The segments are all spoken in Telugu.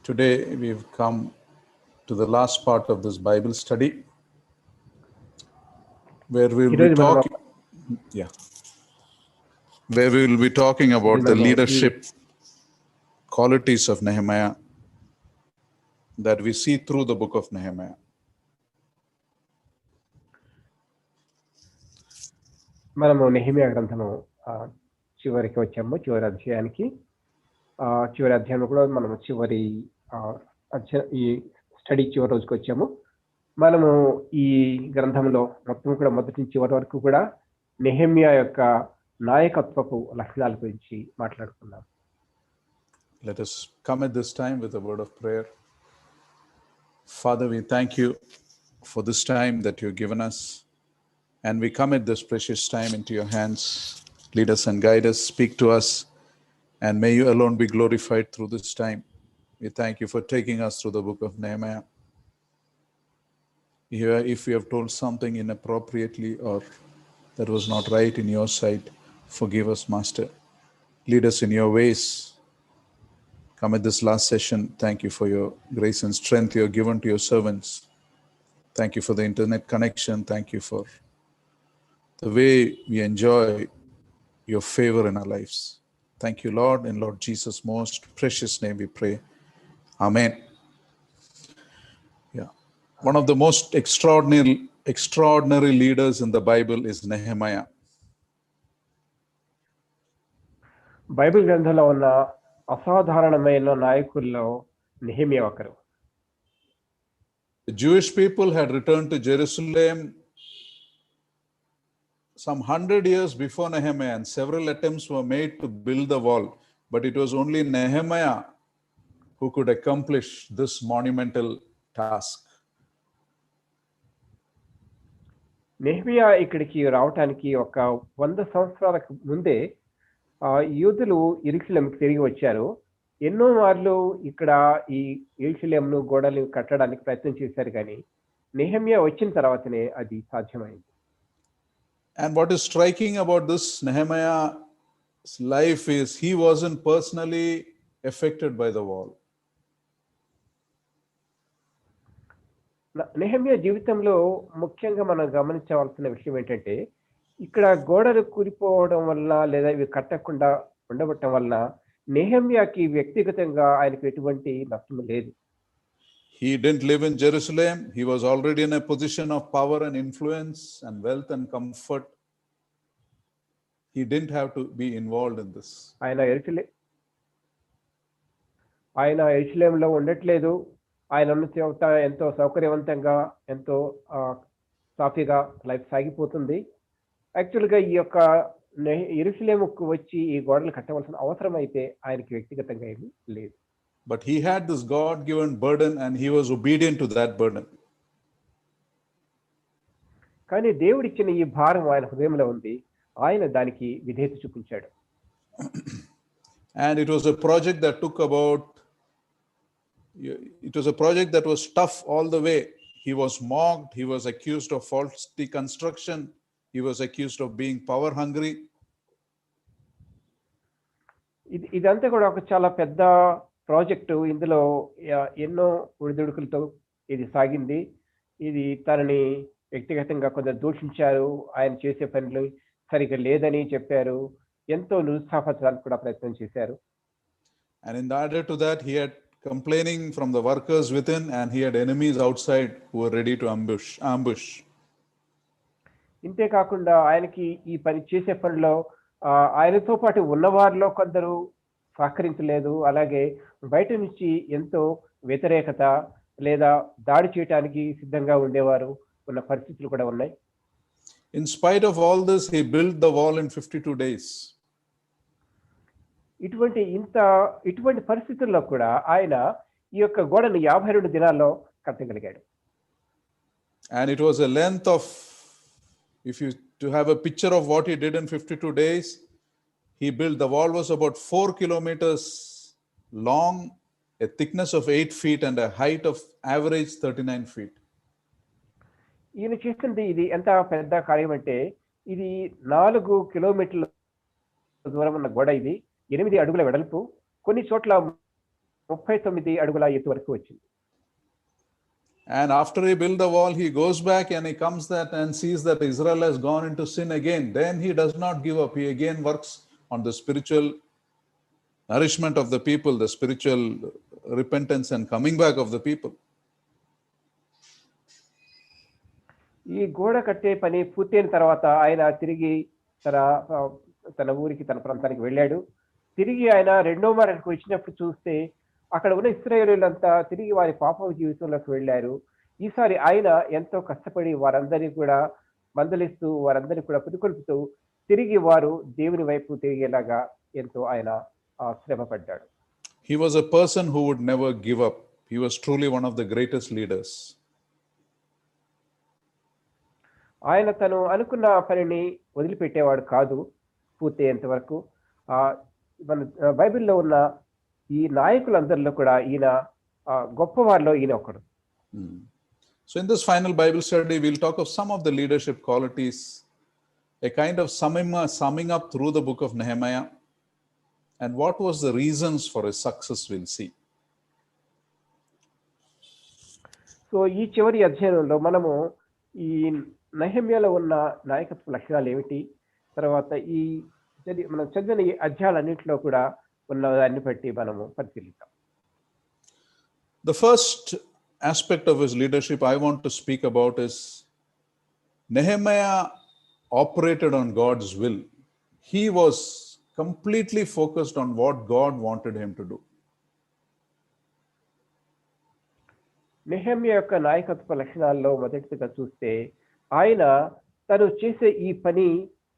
Today we've come to the last part of this Bible study where we will be talking about the leadership qualities of Nehemiah that we see through the book of Nehemiah. మనము నెహెమియా గ్రంథము చివరికి వచ్చాము. చివరి అధ్యాయానికి. చివరి అధ్యాయంలో కూడా మనము ఈ స్టడీ చివరి రోజుకి వచ్చాము. మనము ఈ గ్రంథంలో మొత్తం కూడా మొదటి నుంచి చివరి వరకు కూడా నెహెమియా యొక్క నాయకత్వపు లక్షణాల గురించి మాట్లాడుకున్నాం. Let us come at this time with a word of prayer. Father, we thank you for this time that you've given us, and we commit this precious time into your hands. Lead us and guide us, speak to us, and may you alone be glorified through this time. We thank you for taking us through the book of Nehemiah. If we have told something inappropriately or that was not right in your sight, forgive us, Master. Lead us in your ways. Come at this last session. Thank you for your grace and strength you have given to your servants. Thank you for the internet connection. Thank you for the way we enjoy your favor in our lives. Thank you, Lord. In Lord Jesus' most precious name we pray. Amen. Yeah. One of the most extraordinary leaders in the Bible is Nehemiah. Bible గ్రంథంలో ఉన్న అసాధారణమైన నాయకుల్లో నెహెమియా ఒకరు. The Jewish people had returned to Jerusalem some 100 years before Nehemiah, and several attempts were made to build the wall, but it was only Nehemiah who could accomplish this monumental task. Nehemiah ఇక్కడికి రావటానికి ఒక 100 సంవత్సరాలకు ముందే యూదులు యెరూషలేముకి తిరిగి వచ్చారు. ఎన్నో మార్లు ఇక్కడ ఈ యెరూషలేమును గోడలు కట్టడానికి ప్రయత్నం చేశారు, కానీ నెహెమియా వచ్చిన తర్వాతనే అది సాధ్యమైంది. And what is striking about this Nehemiah's life is he wasn't personally affected by the wall. Nehemiah జీవితంలో ముఖ్యంగా మనం గమనించవలసిన విషయం ఏంటంటే, ఇక్కడ గోడలు కూలిపోవడం వల్ల లేదా ఇవి కట్టకుండా ఉండబట్టడం వల్ల నెహెమియాకి వ్యక్తిగతంగా ఆయనకు ఎటువంటి నష్టం లేదు. He didn't live in Jerusalem. He was already in a position of power and influence and wealth and comfort. He didn't have to be involved in this. ఆయన యెరూషలేములో ఉండట్లేదు. ఆయన ఉన్న చోట ఎంతో సౌకర్యవంతంగా ఎంతో సాఫీగా లైఫ్ సాగిపోతుంది. యాక్చువల్గా ఈ యొక్క యెరూషలేముకు వచ్చి ఈ గోడలు కట్టవలసిన అవసరం అయితే ఆయనకి వ్యక్తిగతంగా ఏమీ లేదు. But he had this God-given burden and he was obedient to that burden. కానీ దేవుడిచ్చిన ఈ భారం ఆయన హృదయంలో ఉంది. ఆయన దానికి విధేయత చూపించాడు. And it was a project that was tough all the way. He was mocked, he was accused of faulty construction, he was accused of being power hungry. ఇదంతా కూడా ఒక చాలా పెద్ద ప్రాజెక్టు. ఇందులో ఎన్నో ఒడిదుడుకులతో ఇది సాగింది. ఇది తనని వ్యక్తిగతంగా కొందరు దూషించారు, ఆయన చేసే పనులు సరిగ్గా లేదని చెప్పారు, ఎంతో నిరుత్సాహపరచడానికి కూడా ప్రయత్నం చేశారు. And in order to that, he had complaining from the workers within, and he had enemies outside who were ready to ambush. ఇంతే కాకుండా ఆయనకి ఈ పని చేసే పనిలో ఆయనతో పాటు ఉన్నవారిలో కొందరు సహకరించలేదు. అలాగే బయట నుంచి ఎంతో వ్యతిరేకత లేదా దాడి చేయడానికి సిద్ధంగా ఉండేవారు ఉన్న పరిస్థితులు కూడా ఉన్నాయి. In spite of all this, he built the wall in 52 days. ఇటువంటి పరిస్థితుల్లో కూడా ఆయన ఈ యొక్క గోడను 52 దినాల్లో కట్టగలిగాడు. And it was a length of, to have a picture of what he did in 52 days, he built, the wall was about 4 kilometers long, a thickness of 8 feet and a height of average 39 feet. ఈయన చేసింది ఇది ఎంత పెద్ద కార్యం అంటే, ఇది 4 కిలోమీటర్ల దూరం ఉన్న గోడ, ఇది 8 అడుగుల వెడల్పు, కొన్ని చోట్ల 39 అడుగుల ఎత్తు వరకు వచ్చింది. And after he built the wall, he goes back and he comes that and sees that Israel has gone into sin again. Then he does not give up. He again works on the spiritual nourishment of the people, the spiritual repentance and coming back of the people. ఈ గోడ కట్టే పని పూర్తయిన తర్వాత ఆయన తిరిగి తన ఊరికి, తన ప్రాంతానికి వెళ్ళాడు. తిరిగి ఆయన రెండో మారికి వచ్చినప్పుడు చూస్తే అక్కడ ఉన్న ఇశ్రాయేలీయులంతా తిరిగి వారి పాప జీవితంలోకి వెళ్ళారు. ఈసారి ఆయన ఎంతో కష్టపడి వారందరినీ కూడా మందలిస్తూ, వారందరినీ కూడా పురికొల్పుతూ తిరిగి వారు దేవుని వైపు తిరిగేలాగా ఎంతో ఆయన శ్రమ పడ్డాడు. He was a person who would never give up. He was truly one of the greatest leaders. ఆయన తను అనుకున్న పనిని వదిలిపెట్టేవాడు కాదు పూర్తయ్యేంత వరకు. మన బైబిల్లో ఉన్న ఈ నాయకులందరిలో కూడా ఈయన గొప్పవారిలో ఈయన ఒకడు. So in this final Bible study, we'll talk of some of the leadership qualities, a kind of summing up through the book of Nehemiah, and what was the reasons for his success, we'll see. So ఈ చివరి అధ్యయనంలో మనము ఈ నెహెమ్యాలో ఉన్న నాయకత్వ లక్షణాలు ఏమిటి, తర్వాత ఈ మనం చదివిన ఈ అధ్యాయాలన్నింటిలో కూడా ఉన్న దాన్ని బట్టి మనము పరిశీలిద్దాం. The first aspect of his leadership I want to speak about is Nehemiah operated on God's will. He was completely focused on what God wanted him to do. Nehemiah యొక్క నాయకత్వ లక్షణాల్లో మొదటిగా చూస్తే ఆయన తను చేసే ఈ పని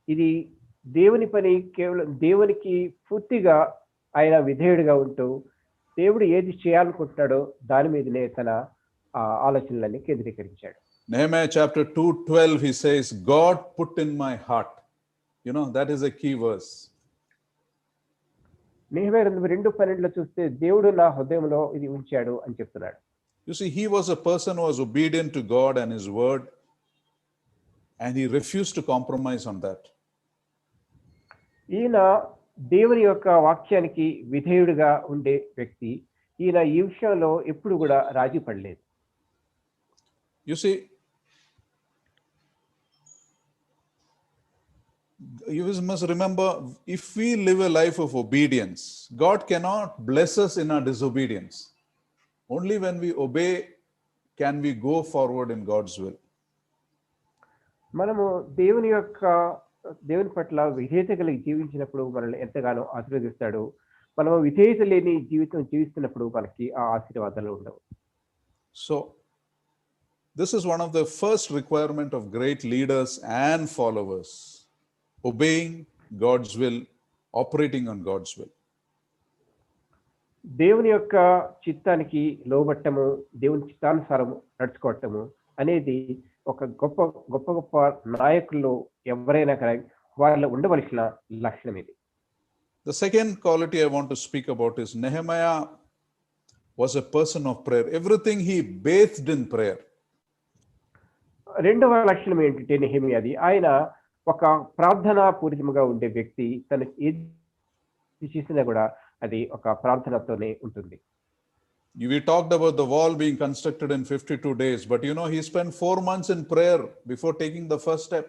ఇది దేవుని పని, కేవలం దేవునికి పూర్తిగా ఆయన విధేయుడిగా ఉంటూ దేవుడు ఏది చేయాలనుకుంటున్నాడో దాని మీదనే తన ఆలోచనలన్నీ కేంద్రీకరించాడు. Nehemiah chapter 2:12 he says, God put in my heart. You know, that is a key verse. Nehemiah 2:12లో చూస్తే దేవుడు నా హృదయంలో ఇది ఉంచాడు అని చెప్తున్నాడు. You see, he was a person who was obedient to God and his word, and he refused to compromise on that. ఈయన దేవుని యొక్క వాక్యానికి విధేయుడిగా ఉండే వ్యక్తి. ఈయన ఈ విషయంలో ఎప్పుడు కూడా రాజీ పడలేదు. You see, you must remember, if we live a life of obedience, God cannot bless us in our disobedience. Only when we obey can we go forward in God's will. మనము దేవుని పట్ల విధేయత కలిగి జీవించినప్పుడు మనల్ని ఎంతగానో ఆశీర్వదిస్తాడు. మనము విధేయత లేని జీవితం జీవిస్తున్నప్పుడు మనకి ఆ ఆశీర్వాదాలు ఉండవు. So this is one of the first requirement of great leaders and followers: obeying God's will, operating on God's will. దేవుని యొక్క చిత్తానికి లోబట్టము, దేవుని చిత్తానుసారము నడుచుకోవటము అనేది ఒక గొప్ప గొప్ప గొప్ప నాయకుల్లో ఎవరైనా కానీ వారిలో ఉండవలసిన లక్షణం ఇది. The second quality I want to speak about is Nehemiah was a person of prayer. Everything he bathed in prayer. రెండవ లక్షణం ఏంటంటే నెహెమ్యాది, ఆయన ఒక ప్రార్థనా పూరితముగా ఉండే వ్యక్తి. తను ఏది చేసినా కూడా అది ఒక ప్రార్థనతోనే ఉంటుంది. We talked about the wall being constructed in 52 days, but you know, he spent 4 months in prayer before taking the first step.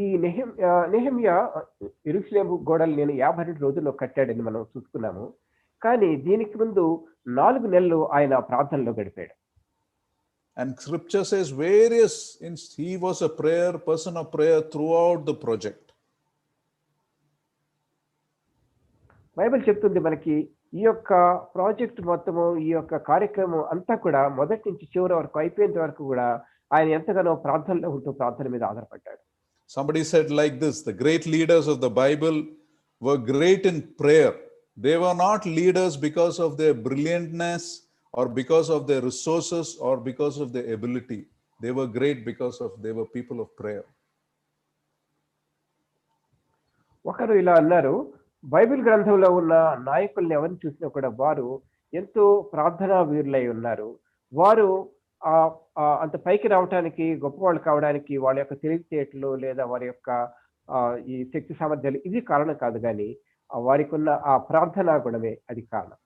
ఈ నెహెమ్యా యెరూషలేము గోడలు నేను 52 రోజుల్లో కట్టాడని మనం చూసుకున్నాము. కానీ దీనికి ముందు 4 నెలలు ఆయన ప్రార్థనలో గడిపాడు. And scripture says he was a person of prayer throughout the project. Bible చెప్తుంది మనకి ఈ యొక్క ప్రాజెక్ట్ మొత్తము, ఈ యొక్క కార్యక్రమం అంతా కూడా మొదటి నుంచి చివరి వరకు అయిపోయేంత వరకు కూడా ఆయన ఎంతగానో ప్రార్థనలో ఉంటూ ప్రార్థన మీద ఆధారపడ్డాడు. Somebody said like this: the great leaders of the Bible were great in prayer. They were not leaders because of their brilliantness or because of their resources or because of their ability. They were great because they were people of prayer. ఒకరు ఇలా అన్నారు, బైబిల్ గ్రంథంలో ఉన్న నాయకుల్ని ఎవరిని చూసినా కూడా వారు ఎంతో ప్రార్థనా వీరులై ఉన్నారు. వారు అంత పైకి రావడానికి, గొప్పవాళ్ళు కావడానికి వాళ్ళ యొక్క తెలివితేటలు లేదా వారి యొక్క ఈ శక్తి సామర్థ్యాలు ఇది కారణం కాదు, కానీ వారికి ఉన్న ఆ ప్రార్థనా గుణమే అది కారణం.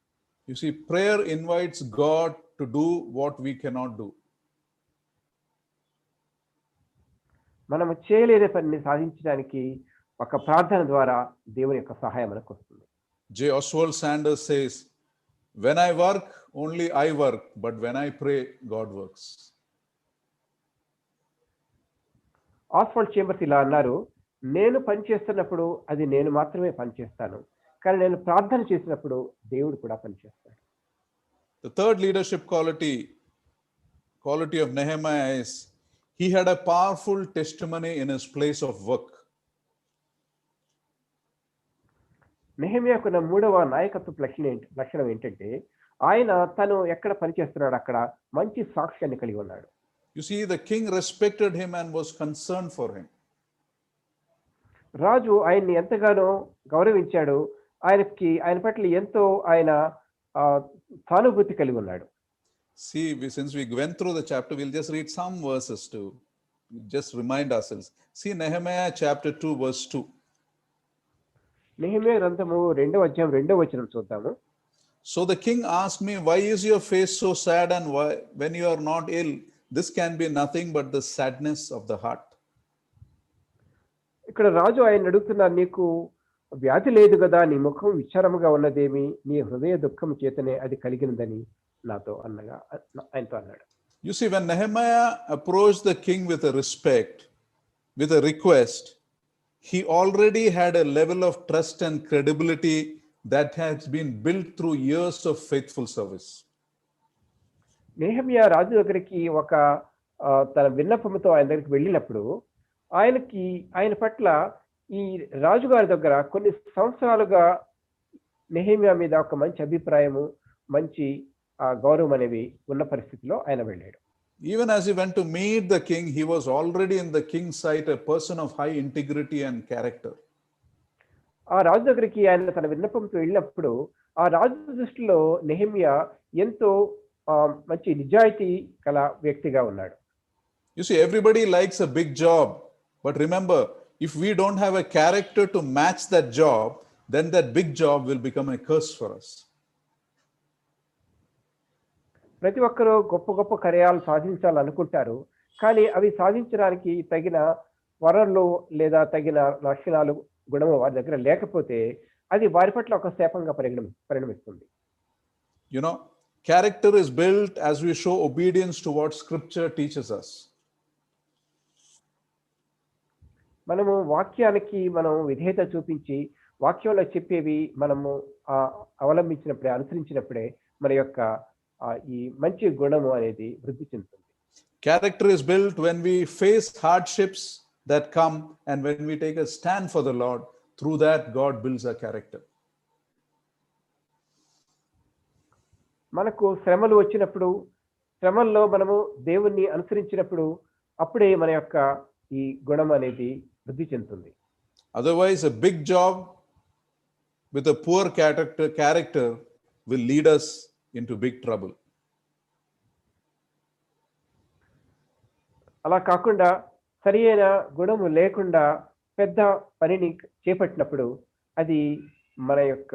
You see, prayer invites God to do what we cannot do. మనము చేయలేని పనిని సాధించడానికి ఒక ప్రార్థన ద్వారా దేవుని యొక్క సహాయం మనకు వస్తుంది. J. Oswald Sanders says, "When I work, only I work, but when I pray, God works." Oswald chambers ఇలా అన్నారు, నేను పని చేస్తున్నప్పుడు అది నేను మాత్రమే పనిచేస్తాను, కానీ నేను ప్రార్థన చేసినప్పుడు దేవుడు కూడా పనిచేస్తాడు. The third leadership quality of Nehemiah is he had a powerful testimony in his place of work. నెహెమ్యాకున్న మూడవ నాయకత్వ లక్షణం ఏంటంటే ఆయన తను ఎక్కడ పనిచేస్తున్నాడు అక్కడ మంచి సాక్ష్యాన్ని కలిగి ఉన్నాడు. You see, the king respected him and was concerned for him. రాజు ఆయన్ని ఎంతగానో గౌరవించాడు, ఆయన పట్ల ఎంతో ఆయన సానుభూతి కలిగి ఉన్నాడు. See, since we went through the chapter, we'll just read some verses to just remind ourselves. See Nehemiah chapter 2 verse 2. Nehemiah గ్రంథము 2వ అధ్యాయం 2వ వచనం చూద్దాము. So the king asked me, "Why is your face so sad, and why, when you are not ill, this can be nothing but the sadness of the heart." ఇక్కడ రాజు ఆయన అడుగుతున్నారు, నీకు వ్యాధి లేదు కదా, నీ ముఖం విచారముగా ఉన్నదేమి, నీ హృదయ దుఃఖం చేతనే అది కలిగినదని నాతో ఆయనతో అన్నాడు. You see, when Nehemiah approached the king with a respect, with a request, he already had a level of trust and credibility that has been built through years of faithful service. Nehemiah రాజు దగ్గరికి ఒక తన విన్నపముతో ఆయన దగ్గరికి వెళ్ళినప్పుడు ఆయన పట్ల ఈ రాజుగారి దగ్గర కొన్ని సంవత్సరాలుగా నెహెమ్యా మీద ఒక మంచి అభిప్రాయము, మంచి గౌరవం అనేవి ఉన్న పరిస్థితిలో ఆయన వెళ్ళాడు. Even as he went to meet the king, he was already in the king's sight a person of high integrity and character. ఆ రాజు దగ్గరికి ఆయన తన విన్నపంతో వెళ్ళినప్పుడు ఆ రాజు దృష్టిలో నెహెమ్యా ఎంతో మంచి నిజాయితీ గల వ్యక్తిగా ఉన్నాడు. You see, everybody likes a big job, but remember, if we don't have a character to match that job, then that big job will become a curse for us. ప్రతి ఒక్కరూ గొప్ప గొప్ప కార్యాలు సాధించాలనుకుంటారు, కానీ అవి సాధించడానికి తగిన వనరులు లేదా తగిన లక్షణాలు గుణము వారి దగ్గర లేకపోతే అది వారి పట్ల ఒక శాపంగా పరిణమిస్తుంది. You know, character is built as we show obedience to what scripture teaches us. మనము వాక్యానికి మనం విధేయత చూపించి వాక్యంలో చెప్పేవి మనము అవలంబించినప్పుడే, అనుసరించినప్పుడే మన యొక్క ఈ మంచి గుణము అనేది వృద్ధి చెందుతుంది. Character is built when we face hardships that come and when we take a stand for the Lord. Through that, God builds our character. మనకు శ్రమలు వచ్చినప్పుడు, శ్రమల్లో మనము దేవుణ్ణి అనుసరించినప్పుడు అప్పుడే మన యొక్క ఈ గుణం అనేది వృద్ధి చెందుతుంది. Otherwise, a big job with a poor character will lead us into big trouble. అలా కాకుండా సరి అయిన గుణము లేకుండా పెద్ద పనిని చేపట్టినప్పుడు అది మన యొక్క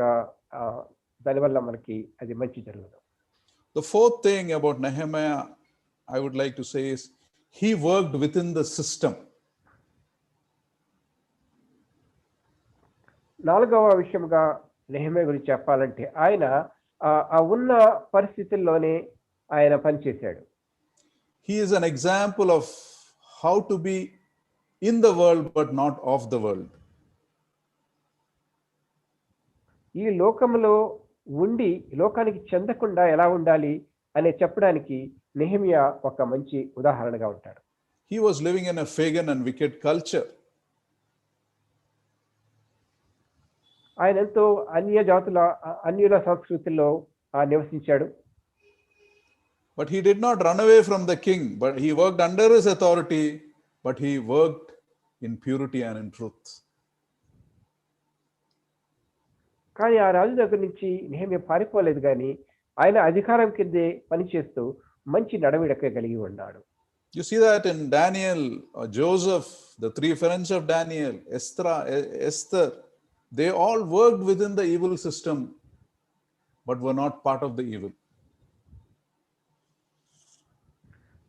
దానివల్ల మనకి అది మంచి జరగదు. The fourth thing about Nehemiah I would like to say is he worked within the system. నాలుగవ విషయంగా నెహెమ్యా గురించి చెప్పాలంటే ఆయన ఆ ఉన్న పరిస్థితుల్లోనే ఆయన పనిచేశాడు. He is an example of how to be in the world but not of the world. ఈ లోకంలో ఉండి లోకానికి చెందకుండా ఎలా ఉండాలి అనే చెప్పడానికి నెహెమ్యా ఒక మంచి ఉదాహరణగా ఉంటాడు. He was living in a pagan and wicked culture. ఆయన ఎంతో అన్యుల సంస్కృతిలో నివసించాడు. But he did not run away from the king, but he worked under his authority, but he worked in purity and in truth. కానీ ఆ రాజు దగ్గర నుంచి నెహెమ్యా పారిపోలేదు, కానీ ఆయన అధికారం కిందే పనిచేస్తూ మంచి నడవడిక కలిగి ఉన్నాడు. You see that in Daniel, Joseph, the three friends of Daniel, Esther, they all worked within the evil system, but were not part of the evil.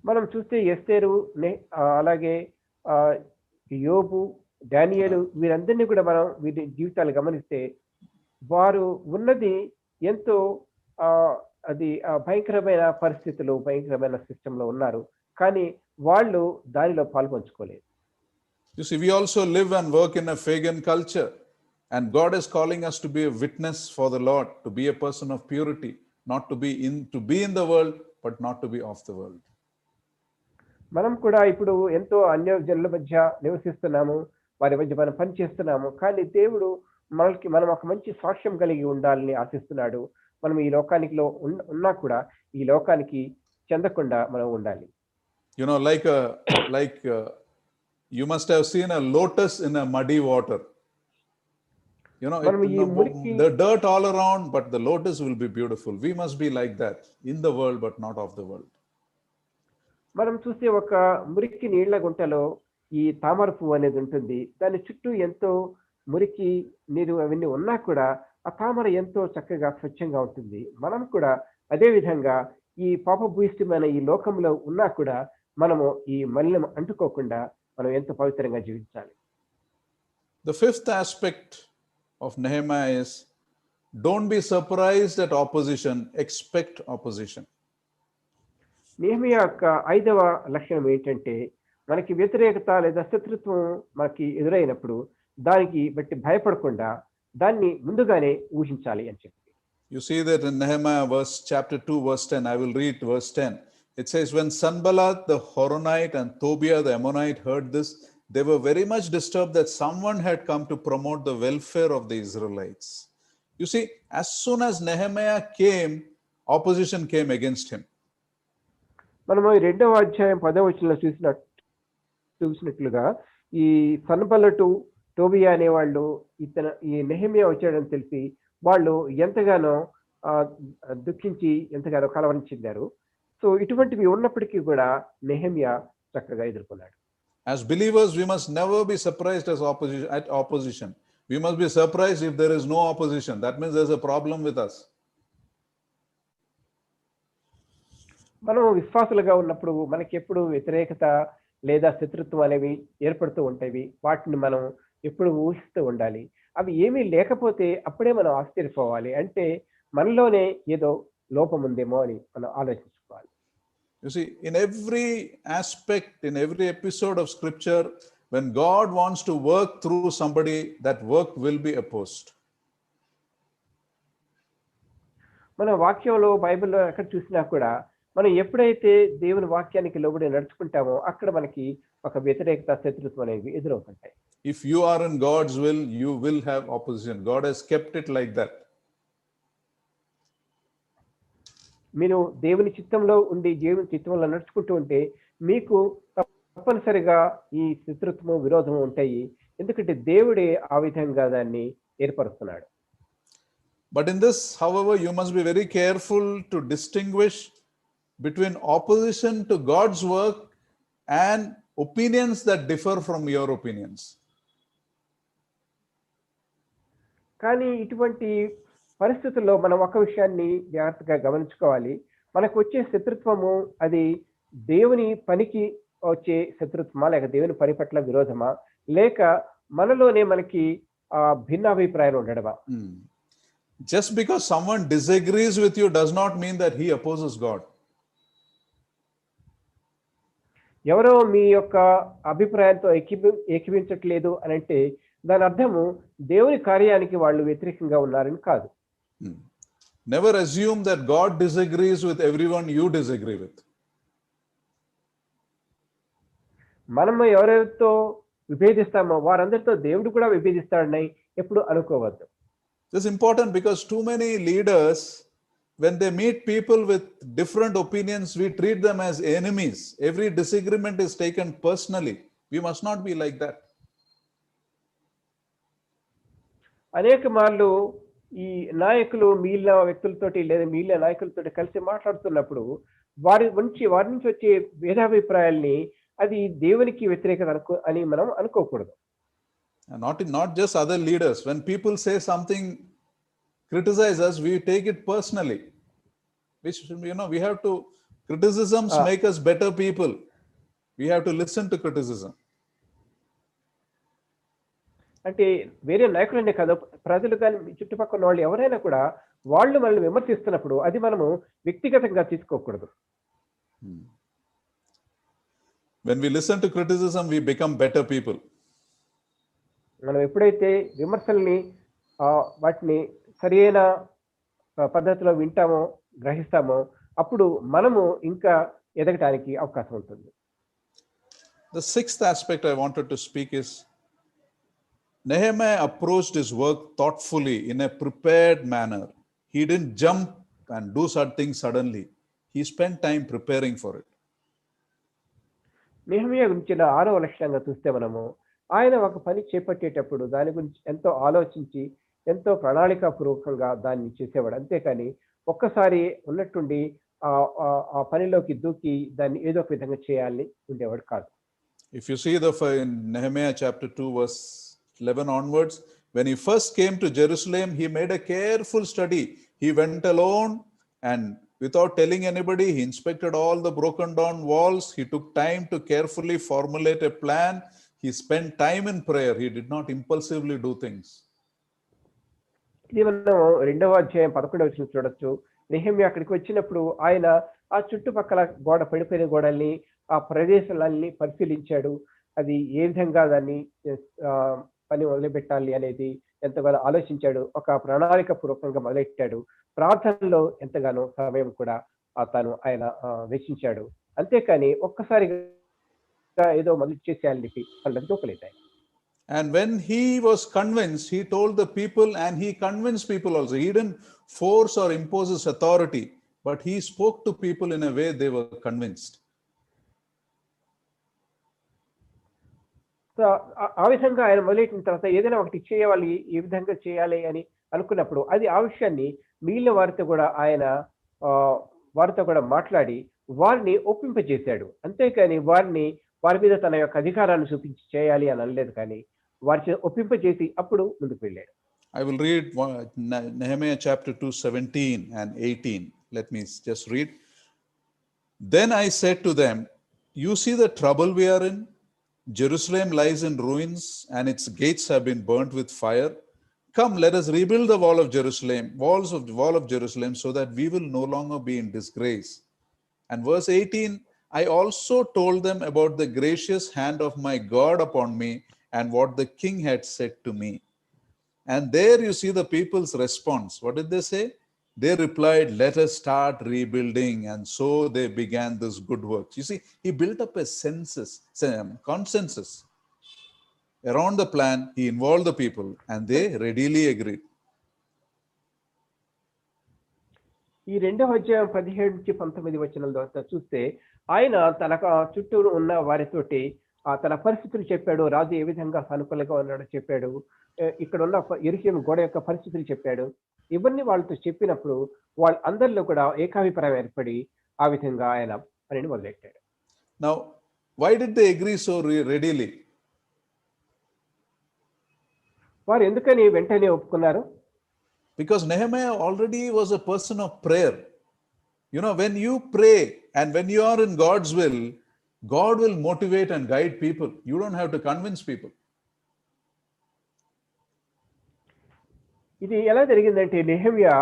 మనం చూస్తే ఎస్తేరు అలాగే యోబు, డానియేలు వీరందరినీ కూడా మనం వీరి జీవితాలు గమనిస్తే వారు ఉన్నది ఎంతో అది భయంకరమైన పరిస్థితులు, భయంకరమైన సిస్టంలో ఉన్నారు. కానీ వాళ్ళు దానిలో పాల్పంచుకోలేదు. You see, we also live and work in a pagan culture, and God is calling us to be a witness for the Lord, to be a person of purity, not to be in the world, but not to be of the world. మనం కూడా ఇప్పుడు ఎంతో అన్య జనుల మధ్య నివసిస్తున్నాము, వారి మధ్య మనం పని చేస్తున్నాము. కానీ దేవుడు మనం ఒక మంచి సాక్ష్యం కలిగి ఉండాలని ఆశిస్తున్నాడు. మనం ఈ లోకానికిలో ఉన్నా కూడా ఈ లోకానికి చెందకుండా మనం ఉండాలి. You know, like you must have seen a lotus in a muddy water. You know, the dirt all around, but the lotus will be beautiful. We must be like that, in the world, but not of the world. మనం చూస్తే ఒక మురికి నీళ్ల గుంటలో ఈ తామర పువ్వు అనేది ఉంటుంది. దాని చుట్టూ ఎంతో మురికి నీరు అవన్నీ ఉన్నా కూడా ఆ తామర ఎంతో చక్కగా స్వచ్ఛంగా ఉంటుంది. మనం కూడా అదే విధంగా ఈ పాపభూయిష్టమైన ఈ లోకంలో ఉన్నా కూడా మనము ఈ మలినం అంటుకోకుండా మనం ఎంతో పవిత్రంగా జీవించాలి. The fifth aspect of Nehemiah is, don't be surprised at opposition, expect opposition. Nehemiah యొక్క 5వ లక్షణం ఏంటంటే, మనకి వ్యతిరేకత లేదా శత్రుత్వం మనకి ఎదురైనప్పుడు దానికి బట్టి భయపడకుండా దాన్ని ముందుగానే ఊహించాలి అని చెప్పి. You see that in Nehemiah chapter 2 verse 10. I will read verse 10. It says, when Sanballat the Horonite and Tobiah the Ammonite heard this, they were very much disturbed that someone had come to promote the welfare of the Israelites. You see, as soon as Nehemiah came, opposition came against him. మనము 2వ అధ్యాయం 10వ వచనంలో చూసినట్లుగా ఈ సన్బల్లటు, టోబియా అనేవాళ్ళు ఈ నెహెమియా వచ్చాడని తెలిసి వాళ్ళు ఎంతగానో దుఃఖించి ఎంతగానో కలవరం చెందారు. సో ఇటువంటివి ఉన్నప్పటికీ కూడా నెహెమియా చక్కగా ఎదుర్కొన్నాడు. As believers, we must never be surprised at opposition. We must be surprised if there is no opposition. That means there's a problem with us. మనం విశ్వాసులుగా ఉన్నప్పుడు మనకి ఎప్పుడు వ్యతిరేకత లేదా శత్రుత్వం అనేవి ఏర్పడుతూ ఉంటాయి. వాటిని మనం ఎప్పుడు ఊహిస్తూ ఉండాలి. అవి ఏమీ లేకపోతే అప్పుడే మనం ఆశ్చర్యపోవాలి. అంటే మనలోనే ఏదో లోపం ఉందేమో అని మనం ఆలోచించుకోవాలి. You see, in every aspect, in every episode of scripture, when God wants to work through somebody, that work will be opposed. మన వాక్యంలో బైబిల్లో ఎక్కడ చూసినా కూడా మనం ఎప్పుడైతే దేవుని వాక్యానికి లోబడి నడుచుకుంటామో అక్కడ మనకి ఒక వ్యతిరేకత, శత్రుత్వం అనేవి ఎదురవుతుంటాయి. If you are in God's will, you will have opposition. God has kept it like that. మీరు దేవుని చిత్తంలో ఉండి దేవుని చిత్తంలో నడుచుకుంటూ ఉంటే మీకు తప్పనిసరిగా ఈ శత్రుత్వము, విరోధము ఉంటాయి. ఎందుకంటే దేవుడే ఆ విధంగా దాన్ని ఏర్పరుస్తున్నాడు. But in this, however, you must be very careful to distinguish between opposition to God's work and opinions that differ from your opinions. కానీ ఇటువంటి పరిస్థితుల్లో మనం ఒక విషయాన్ని జాగ్రత్తగా గమనించుకోవాలి. మనకు వచ్చే శత్రుత్వము అది దేవుని పనికి వచ్చే శత్రుత్వమా, లేక దేవుని పని పట్ల విరోధమా, లేక మనలోనే మనకి భిన్నాభిప్రాయాలు ఉండడమా? Just because someone disagrees with you does not mean that he opposes God. ఎవరో మీ యొక్క అభిప్రాయంతో ఏకీవించట్లేదు అని అంటే దాని అర్థము దేవుని కార్యానికి వాళ్ళు వ్యతిరేకంగా ఉన్నారని కాదు. Never assume that God disagrees with everyone you disagree with. మనము ఎవరెవరితో విభేదిస్తామో వారందరితో దేవుడు కూడా విభేదిస్తాడని ఎప్పుడు అనుకోవద్దు. This is important because too many leaders, when they meet people with different opinions, we treat them as enemies. Every disagreement is taken personally. We must not be like that. అనేక మార్లు ఈ నాయకులు మిగిలిన వ్యక్తులతోటి లేదా మిగిలిన నాయకులతోటి కలిసి మాట్లాడుతున్నప్పుడు వారి నుంచి వచ్చే భేదాభిప్రాయాల్ని అది దేవునికి వ్యతిరేకత అని మనం అనుకోకూడదు. And not just other leaders. When people say something, criticize us, we take it personally. Which, we have to, criticisms ఆ, make us better people. We have to listen to criticism. అంటే వేరే నాయకులనే కాదు, ప్రజలు కానీ చుట్టుపక్కల వాళ్ళు ఎవరైనా కూడా వాళ్ళు మనల్ని విమర్శిస్తున్నప్పుడు అది మనము వ్యక్తిగతంగా తీసుకోకూడదు. When we listen to criticism, we become better people. మనం ఎప్పుడైతే విమర్శల్ని వాటిని సరైన పద్ధతిలో వింటామో, గ్రహిస్తామో, అప్పుడు మనము ఇంకా ఎదగటానికి అవకాశం ఉంటుంది. The sixth aspect I wanted to speak is Nehemiah approached his work thoughtfully in a prepared manner. He didn't jump and do something suddenly. He spent time preparing for it. Nehemiah గురించిన 6వ లక్షణంగా చూస్తే మనము ఆయన ఒక పని చేపట్టేటప్పుడు దాని గురించి ఎంతో ఆలోచించి ఎంతో ప్రణాళికాపూర్వకంగా దాన్ని చేసేవాడు. అంతేకాని ఒక్కసారి ఉన్నట్టుండి ఆ పనిలోకి దూకి దాన్ని ఏదో ఒక విధంగా చేయాలని ఉండేవాడు కాదు. If you see in Nehemiah chapter 2 verse 11 onwards, when he first came to Jerusalem, he made a careful study. He went alone and without telling anybody, he inspected all the broken down walls. He took time to carefully formulate a plan. He spent time in prayer. He did not impulsively do things. ఇది మనం 2వ అధ్యాయం 11వ వచనం చూడొచ్చు. నెహెమియా అక్కడికి వచ్చినప్పుడు ఆయన ఆ చుట్టుపక్కల పడిపోయిన గోడల్ని, ఆ ప్రదేశాలన్నీ పరిశీలించాడు. అది ఏ విధంగా దాన్ని పని మొదలుపెట్టాలి అనేది ఎంతగానో ఆలోచించాడు. ఒక ప్రణాళిక పూర్వకంగా మొదలెట్టాడు. ప్రార్థనలో ఎంతగానో సమయం కూడా ఆయన వెచ్చించాడు. అంతేకాని ఒక్కసారిగా ఏదో మొదలు చేసేయాలని చెప్పి వాళ్ళకి దూకలేదు. And when he was convinced, he told the people, and he convinced people also. He didn't force or impose his authority, but he spoke to people in a way they were convinced. So ఆ విధంగా ఆయన మొదలెట్టిన తర్వాత ఏదైనా ఒకటి చేయాలి, ఏ విధంగా చేయాలి అని అనుకున్నప్పుడు అది ఆ విషయాన్ని మిగిలిన వారితో కూడా ఆయన వారితో కూడా మాట్లాడి వారిని ఒప్పింపజేశాడు. అంతేకాని వారి మీద తన యొక్క అధికారాన్ని చూపించి చేయాలి అని అనలేదు, కానీ వారి ఒప్పింపజేసి అప్పుడు ముందుకు వెళ్ళాడు. I will read Nehemiah chapter 2, 17 and 18. Let me just read. Then I said to them, you see the trouble we are in? Jerusalem lies in ruins and its gates have been burnt with fire. Come, let us rebuild the wall of Jerusalem so that we will no longer be in disgrace. And verse 18, I also told them about the gracious hand of my God upon me and what the king had said to me. And there you see the people's response. What did they say? They replied, let us start rebuilding. And so they began this good work. You see, he built up a consensus around the plan. He involved the people and they readily agreed. ఈ 2వ అధ్యాయం 17 నుంచి 19 వచనాల ద్వారా చూస్తే ఆయన తన చుట్టూ ఉన్న వారితోటి తన పరిస్థితులు చెప్పాడు. రాజు ఏ విధంగా సానుకూలంగా ఉన్నాడో చెప్పాడు. ఇక్కడ ఉన్న యెరూషలేము గోడ యొక్క పరిస్థితులు చెప్పాడు. ఇవన్నీ వాళ్ళతో చెప్పినప్పుడు వాళ్ళందరిలో కూడా ఏకాభిప్రాయం ఏర్పడి ఆ విధంగా ఆయన పనిని మొదలెట్టాడు. Now, why did they agree so readily? వారు ఎందుకని వెంటనే ఒప్పుకున్నారు? Because Nehemiah already was a person of prayer. When you pray and when you are in God's will, God will motivate and guide people. You don't have to convince people. ఇది ఎలా జరిగిందంటే నెహెమియా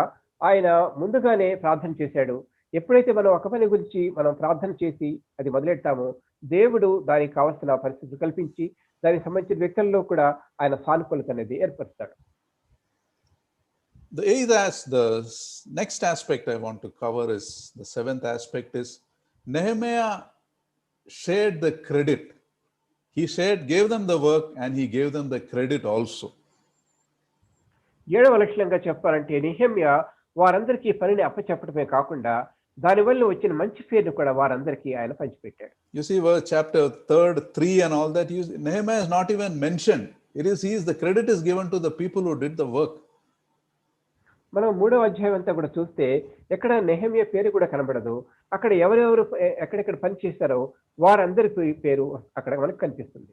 ఆయన ముందుగానే ప్రార్థన చేశాడు. ఎప్పుడైతే మనం ఒక పని గురించి మనం ప్రార్థన చేసి అది మొదలెట్టామో దేవుడు దానికి కావాల్సిన పరిస్థితులు కల్పించి దానికి సంబంధించిన వ్యక్తుల్లో కూడా ఆయన సానుకూలత అనేది ఏర్పరుస్తాడు. The next aspect I want to cover is, the 7th aspect is, Nehemiah shared the credit. He gave them the work and he gave them the credit also. 7వ లక్షణంగా చెప్పాలంటే నెహెమియా వారందరికీ పనిని అప్పచెప్పడమే కాకుండా దానివల్ల వచ్చిన మంచి పేరును కూడా వారందరికీ ఆయన పంచిపెట్టాడు. You see chapter 3 and all that, Nehemiah is not even mentioned. The credit is given to the people who did the work. మనం 3వ అధ్యాయం అంతా కూడా చూస్తే ఎక్కడ నెహెమియా పేరు కూడా కనబడదు. అక్కడ ఎవరెవరు ఎక్కడెక్కడ పని చేశారో వారందరి పేరు అక్కడ మనకు కనిపిస్తుంది.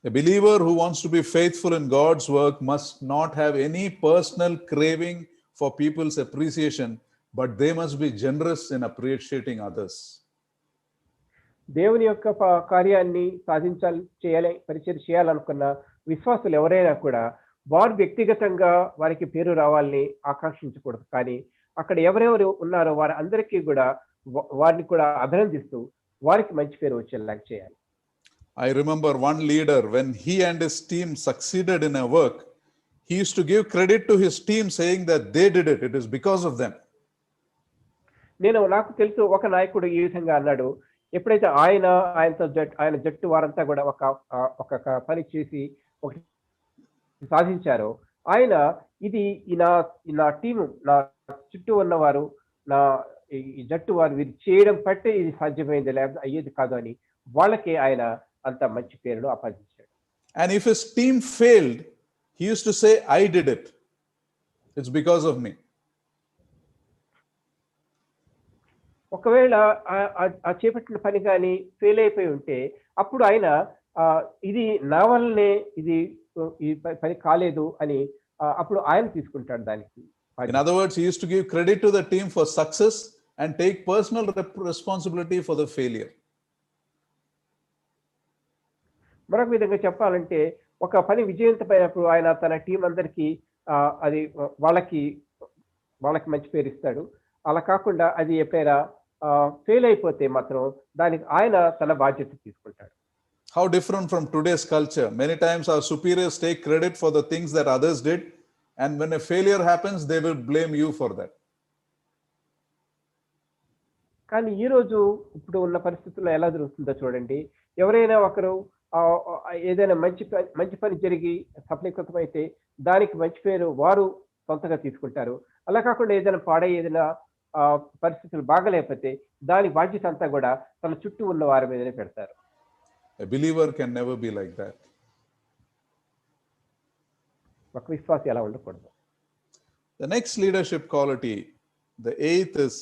A believer who wants to be faithful in God's work must not have any personal craving for people's appreciation, but they must be generous in appreciating others. దేవుని యొక్క కార్యాన్ని పరిచయం చేయాలనుకున్న విశ్వాసులు ఎవరైనా కూడా వారు వ్యక్తిగతంగా వారికి పేరు రావాలని ఆకాంక్షించకూడదు. కానీ అక్కడ ఎవరెవరు ఉన్నారో వారి అందరికీ కూడా వారిని కూడా అభినందిస్తూ వారికి మంచి పేరు వచ్చేలాగా చేయాలి. I remember one leader, when he and his team succeeded in a work, he used to give credit to his team saying that they did it. It is because of them. నాకు తెలుసు ఒక నాయకుడు ఈ విధంగా అన్నాడు. ఎప్పుడైతే ఆయన జట్టు వారంతా కూడా ఒక పని చేసి ఒక సాధించారో ఆయన ఇది నా టీము, నా చుట్టూ ఉన్నవారు, నా ఈ జట్టు వారు వీరు చేయడం బట్టే ఇది సాధ్యమైంది, లేకపోతే అయ్యేది కాదు అని వాళ్ళకే ఆయన అంత మంచి పేరును ఆపాదించాడు. And if his team failed, he used to say, I did it. It's because of me. ఒకవేళ ఆ చేపట్టిన పని కానీ ఫెయిల్ అయిపోయి ఉంటే అప్పుడు ఆయన ఇది నా వల్లనే ఈ పని కాలేదు అని అప్పుడు ఆయన తీసుకుంటాడు దానికి. In other words, he used to give credit to the team for success and take personal responsibility for the failure. మరొక విధంగా చెప్పాలంటే ఒక పని విజయవంతమైనప్పుడు ఆయన తన టీం అందరికీ అది వాళ్ళకి మంచి పేరు ఇస్తాడు. అలా కాకుండా అది ఎప్పుడైనా ఫెయిల్ అయిపోతే మాత్రం దానికి ఆయన తన బాధ్యత తీసుకుంటాడు. How different from today's culture. Many times our superiors take credit for the things that others did, and when a failure happens, they will blame you for that. కానీ ఈరోజు ఇప్పుడు ఉన్న పరిస్థితుల్లో ఎలా జరుగుతుందో చూడండి. ఎవరైనా ఒకరు ఏదైనా మంచి పని జరిగి సఫలీకృతమైతే దానికి మంచి పేరు వారు సొంతగా తీసుకుంటారు. అలా కాకుండా ఏదైనా పరిస్థితులు బాగలేకపోతే దాని బాధ్యత అంతా కూడా తన చుట్టూ ఉన్న వారి మీదనే పెడతారు. A believer can never be like that. ఒక విశ్వాసి అలా ఉండకూడదు. The next leadership quality, the eighth, is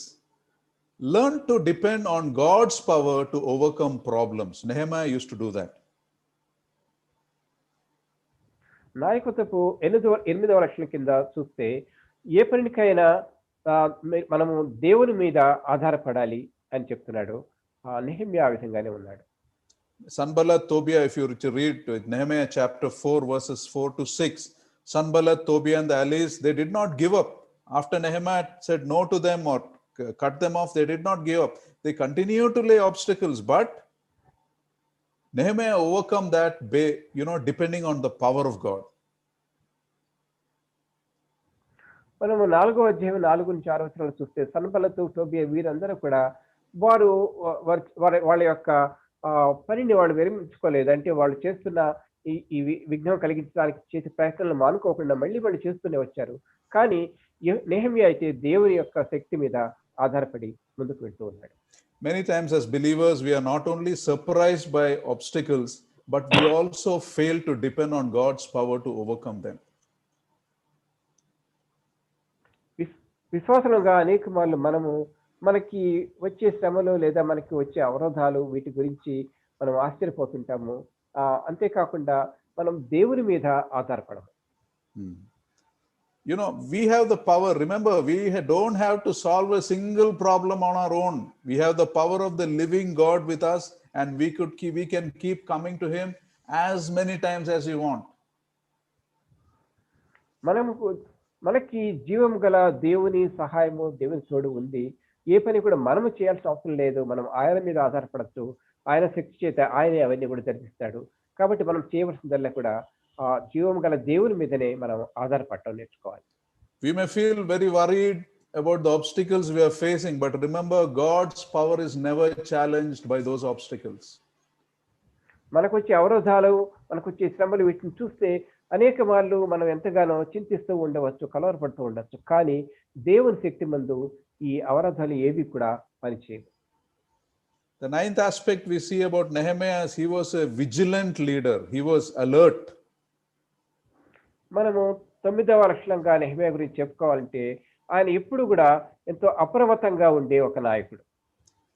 learn to depend on God's power to overcome problems. Nehemiah used to do that. నాయకత్వపు 8వ లక్షణం కింద చూస్తే ఏ పనికైనా మనము దేవుని మీద ఆధారపడాలి అని చెప్తున్నాడు. నెహెమ్యా ఆ విధంగానే ఉన్నాడు. Sanballat, Tobiah, if you read Nehemiah chapter 4 verses 4 to 6, Sanballat, Tobiah and the allies, they did not give up. After Nehemiah said no to them or cut them off, they did not give up. They continued to lay obstacles, but Nehemiah overcome that, depending on the power of God. మనము 4వ అధ్యాయం 4 నుంచి 6 వచనాలు చూస్తే సన్బల్లతు, టోబియా వీరందరూ కూడా వారు వాళ్ళ యొక్క పనిని వాళ్ళు విరమించుకోలేదు. అంటే వాళ్ళు చేస్తున్న ఈ విఘ్నం కలిగించడానికి చేసే ప్రయత్నాలను మానుకోకుండా మళ్ళీ చేస్తూనే వచ్చారు. కానీ నెహెమ్యా అయితే దేవుని యొక్క శక్తి మీద ఆధారపడి ముందుకు వెళ్తూ ఉన్నాడు. Many times as believers, we are not only surprised by obstacles, but we also fail to depend on God's power to overcome them. విశ్వాసంగా అనేక మార్లు మనకి వచ్చే శ్రమలు లేదా మనకి వచ్చే అవరోధాలు వీటి గురించి మనం ఆశ్చర్యపోతుంటాము. అంతేకాకుండా మనం దేవుని మీద ఆధారపడము. We have the power. Remember, we don't have to solve a single problem on our own. We have the power of the living God with us, and we can keep coming to him as many times as we want. మనకి జీవం గల దేవుని సహాయము, దేవుని తోడు ఉంది. ఏ పని కూడా మనము చేయాల్సిన అవసరం లేదు. మనం ఆయన మీద ఆధారపడచ్చు. ఆయన శక్తి చేత ఆయనే అవన్నీ కూడా జరిపిస్తాడు. కాబట్టి మనం చేయవలసిందల్లా కూడా జీవం గల దేవుని మీదనే మనం ఆధారపడటం నేర్చుకోవాలి. We may feel very worried about the obstacles we are facing, but remember, God's power is never challenged by those obstacles. మనకు వచ్చే అవరోధాలు, మనకు వచ్చే శ్రమలు వీటిని చూస్తే అనేక మార్లు మనం ఎంతగానో చింతిస్తూ ఉండవచ్చు, కలవరపడుతూ ఉండొచ్చు. కానీ దేవుని శక్తి మందు ఈ అవరోధాలు ఏవి కూడా పనిచేయవు. The ninth aspect we see about Nehemiah is he was a vigilant leader. He was alert. మనము 9వ లక్షణంగా నెహెమ్యా గురించి చెప్పుకోవాలంటే ఆయన ఎప్పుడు కూడా ఎంతో అప్రమత్తంగా ఉండే ఒక నాయకుడు.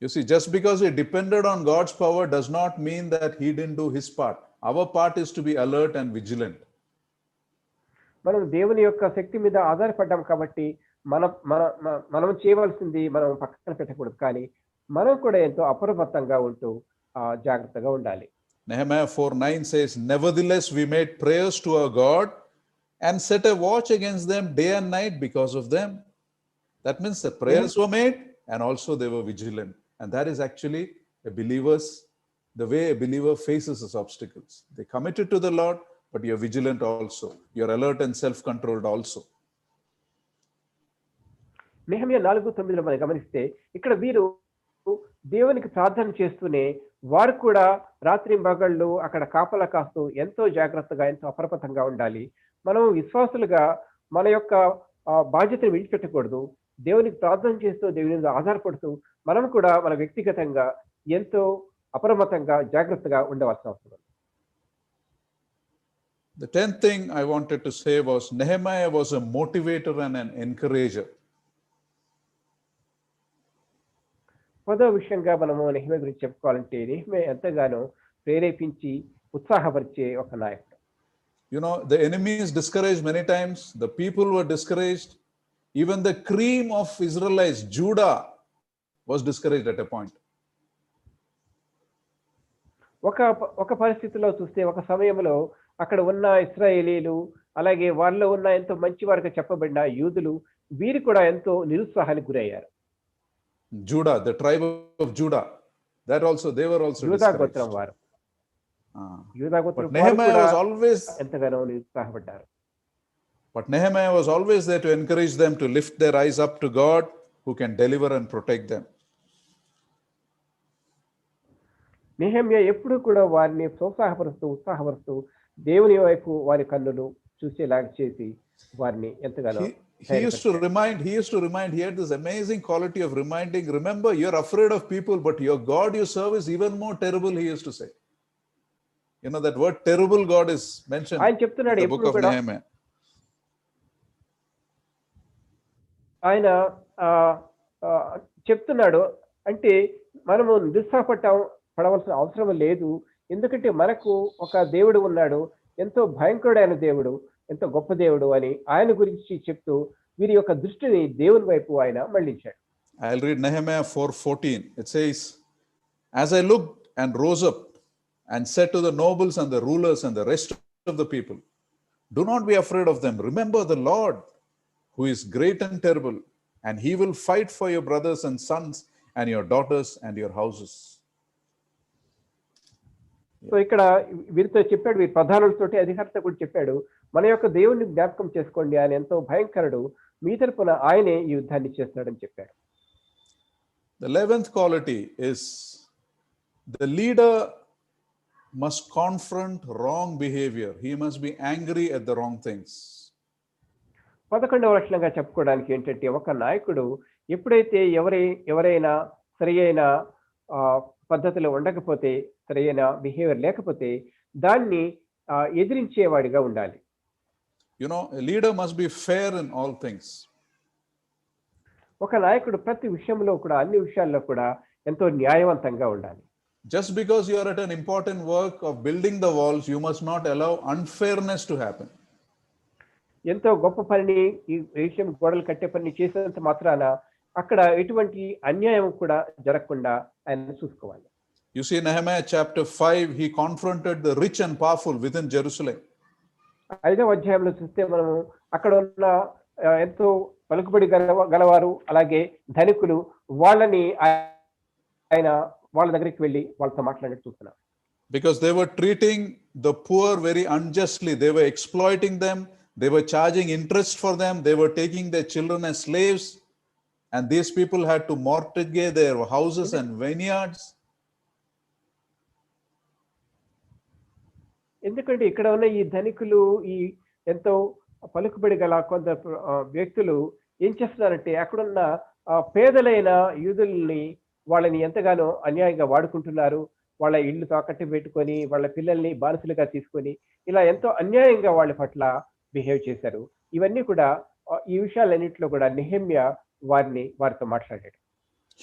You see, just because he depended on God's power does not mean that he didn't do his part. our part is to be alert and vigilant. మనం దేవుని యొక్క శక్తి మీద ఆధారపడ్డాం కాబట్టి మనం చేయవలసింది మనం పక్కన పెట్టకూడదు, కానీ మనం కూడా ఎంతో అప్రమత్తంగా ఉంటూ జాగ్రత్తగా ఉండాలి. Nehemiah 4:9 says, nevertheless we made prayers to our God and set a watch against them day and night because of them. That means the prayers were made and also they were vigilant. And that is actually the way a believer faces his obstacles. They committed to the Lord, but you're vigilant also. You're alert and self-controlled also. Nehemiah 4:9 మనం గమనిస్తే ఇక్కడ వీరు దేవునికి ప్రార్థన చేస్తూనే వారు కూడా రాత్రింబగళ్ళు అక్కడ కాపలా కాస్తూ ఎంతో జాగ్రత్తగా, ఎంతో అప్రమత్తంగా ఉండాలి. మనం విశ్వాసులుగా మన యొక్క బాధ్యతను విడిచిపెట్టకూడదు. దేవునికి ప్రార్థన చేస్తూ, దేవుని మీద ఆధారపడుతూ మనం కూడా మన వ్యక్తిగతంగా ఎంతో అప్రమత్తంగా, జాగ్రత్తగా ఉండవలసిన అవసరం. The 10th thing I wanted to say was Nehemiah was a motivator and an encourager. 10వ విషయంగా మనము నెహెమ్యా గురించి చెప్పుకోవాలంటే నెహెమ్యా ఎంతగానో ప్రేరేపించి ఉత్సాహపరిచే ఒక నాయకుడు. You know, the enemy is discouraged many times. The people were discouraged. Even the cream of Israelites, Judah, was discouraged at a point. ఒక పరిస్థితిలో చూస్తే, ఒక సమయంలో అక్కడ ఉన్న ఇశ్రాయేలీలు, అలాగే వాళ్ళలో ఉన్న ఎంతో మంచి వారుగా చెప్పబడిన యూదులు, వీరు కూడా ఎంతో నిరుత్సాహానికి గురయ్యారు. Judah, the tribe of Judah, they were also యూదా discouraged. గోత్రం వారు, యూదా గోత్రం But Nehemiah was always ఎంతగానో నిరుత్సాహపడ్డారు. But Nehemiah was always there to encourage them to lift their eyes up to God who can deliver and protect them. Nehemiah ఎప్పుడూ కూడా వారిని ప్రోత్సాహపరుస్తూ, ఉత్సాహపరుస్తూ దేవుని వైపు వారి కన్నులు చూసేలాగా చేసి వారిని ఎంతగానో he used to remind, he had this amazing quality of reminding, remember, you're afraid of people, but your God you serve is even more terrible, he used to say. You know, that word terrible God is mentioned ఆయన చెప్తున్నాడు in the book of Nehemiah. ఆయన చెప్తున్నాడు, అంటే మనము నిరుత్సాహపడవలసిన అవసరం లేదు, ఎందుకంటే మనకు ఒక దేవుడు ఉన్నాడు, ఎంతో భయంకరుడైన దేవుడు, ఎంతో గొప్ప దేవుడు అని ఆయన గురించి చెప్తూ వీరి యొక్క దృష్టిని దేవుని వైపు ఆయన మళ్ళించాడు. I'll read Nehemiah 4:14. It says, as I looked and rose up and said to the nobles and the rulers and the rest of the people, do not be afraid of them. Remember the Lord, who is great and terrible, and he will fight for your brothers and sons and your daughters and your houses. So ఇక్కడ వీరితో చెప్పాడు, వీరి ప్రధానులతోటి, అధికారులతో కూడా చెప్పాడు, మన యొక్క దేవుని జ్ఞాపకం చేసుకోండి, ఆయన ఎంతో భయంకరుడు, మీ తరపున ఆయనే ఈ యుద్ధాన్ని చేస్తాడని చెప్పాడు. The 11th quality is the leader must confront wrong behavior. He must be angry at the wrong things. 11వ లక్షణంగా చెప్పుకోవడానికి ఏంటంటే, ఒక నాయకుడు ఎప్పుడైతే ఎవరైనా సరి అయిన పద్ధతిలో ఉండకపోతే, సరైన బిహేవియర్ లేకపోతే దాన్ని ఎదిరించేవాడిగా ఉండాలి. You know, a leader must be fair in all things. ఒక నాయకుడు ప్రతి విషయంలో కూడా, అన్ని విషయాల్లో కూడా ఎంతో న్యాయవంతంగా ఉండాలి. Just because you are at an important work of building the walls, you must not allow unfairness to happen. ఎంతో గొప్ప పనిని, ఈ విషయం గోడలు కట్టే పని చేసేంత మాత్రాన అక్కడ ఎటువంటి అన్యాయం కూడా జరగకుండా ఆయన చూసుకోవాలి. You see, Nehemiah chapter 5, he confronted the rich and powerful within Jerusalem. 5వ అధ్యాయంలో చూస్తే మనము అక్కడ ఉన్న ఎంతో పలుకుబడి గలవారు, అలాగే ధనికులు, వాళ్ళని ఆయన వాళ్ళ దగ్గరికి వెళ్ళి వాళ్ళతో మాట్లాడినట్టు చూస్తున్నాం. Because they were treating the poor very unjustly. They were exploiting them. They were charging interest for them. They were taking their children as slaves. And these people had to mortgage their houses and vineyards. ఎందుకంటే ఇక్కడ ఉన్న ఈ ధనికులు, ఈ ఎంతో పలుకుబడి గల కొంత వ్యక్తులు ఏం చేస్తున్నారంటే, అక్కడున్న పేదలైన యూదుల్ని, వాళ్ళని ఎంతగానో అన్యాయంగా వాడుకుంటున్నారు. వాళ్ళ ఇళ్ళు తాకట్టు పెట్టుకొని, వాళ్ళ పిల్లల్ని బానిసలుగా తీసుకొని, ఇలా ఎంతో అన్యాయంగా వాళ్ళ పట్ల బిహేవ్ చేశారు. ఇవన్నీ కూడా, ఈ విషయాలన్నింటిలో కూడా నెహెమ్యా వారితో మాట్లాడాడు.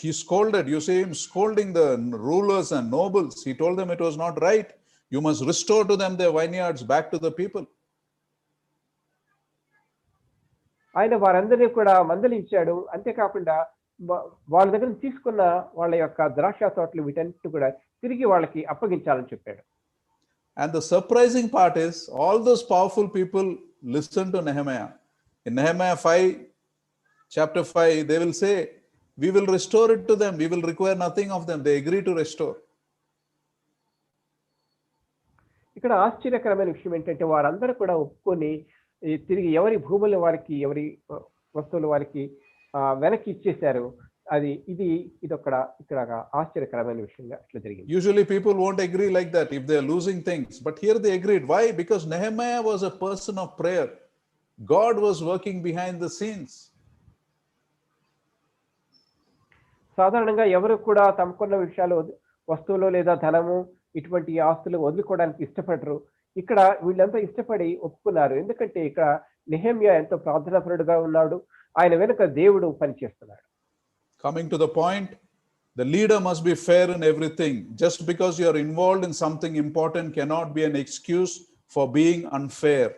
He scolded. You see him scolding the rulers and nobles. He told them it was not right. You must restore to them their vineyards back to the people. ఆయన వారందరినీ కూడా మందలించాడు. అంతేకాకుండా వాళ్ళ దగ్గర నుంచి తీసుకున్న వాళ్ళ యొక్క ద్రాక్ష తోటలు వీటన్నిటిని కూడా తిరిగి వాళ్ళకి అప్పగించాలని చెప్పాడు. And the surprising part is, all those powerful people listen to Nehemiah. In Nehemiah 5, chapter 5, they will say, we will restore it to them. We will require nothing of them. They agree to restore. ఇక్కడ ఆశ్చర్యకరమైన విషయం ఏంటంటే వారందరూ కూడా ఒప్పుకొని తిరిగి ఎవరి భూములు వారికి, ఎవరి వస్తువులు వారికి వెనక్కి ఇచ్చేశారు. ఇది ఇక్కడ ఆశ్చర్యకరమైన విషయంగా ఇట్లా జరిగింది. Usually people won't agree like that if they are losing things, but here they agreed. Why? Because Nehemiah was a person of prayer. God was working behind the scenes. సాధారణంగా ఎవరు కూడా తమకున్న విషయాలు, వస్తువులు లేదా ధనము, ఇటువంటి ఆస్తులు వదులుకోవడానికి ఇష్టపడరు. ఇక్కడ వీళ్ళంతా ఇష్టపడి ఒప్పుకున్నారు. ఎందుకంటే ఇక్కడ నెహెమ్యా ఎంతో ప్రార్థనాపరుడుగా ఉన్నాడు. ఆయన వెనుక దేవుడు పనిచేస్తున్నాడు. Coming to the point, the leader must be fair in everything. Just because you are involved in something important cannot be an excuse for being unfair.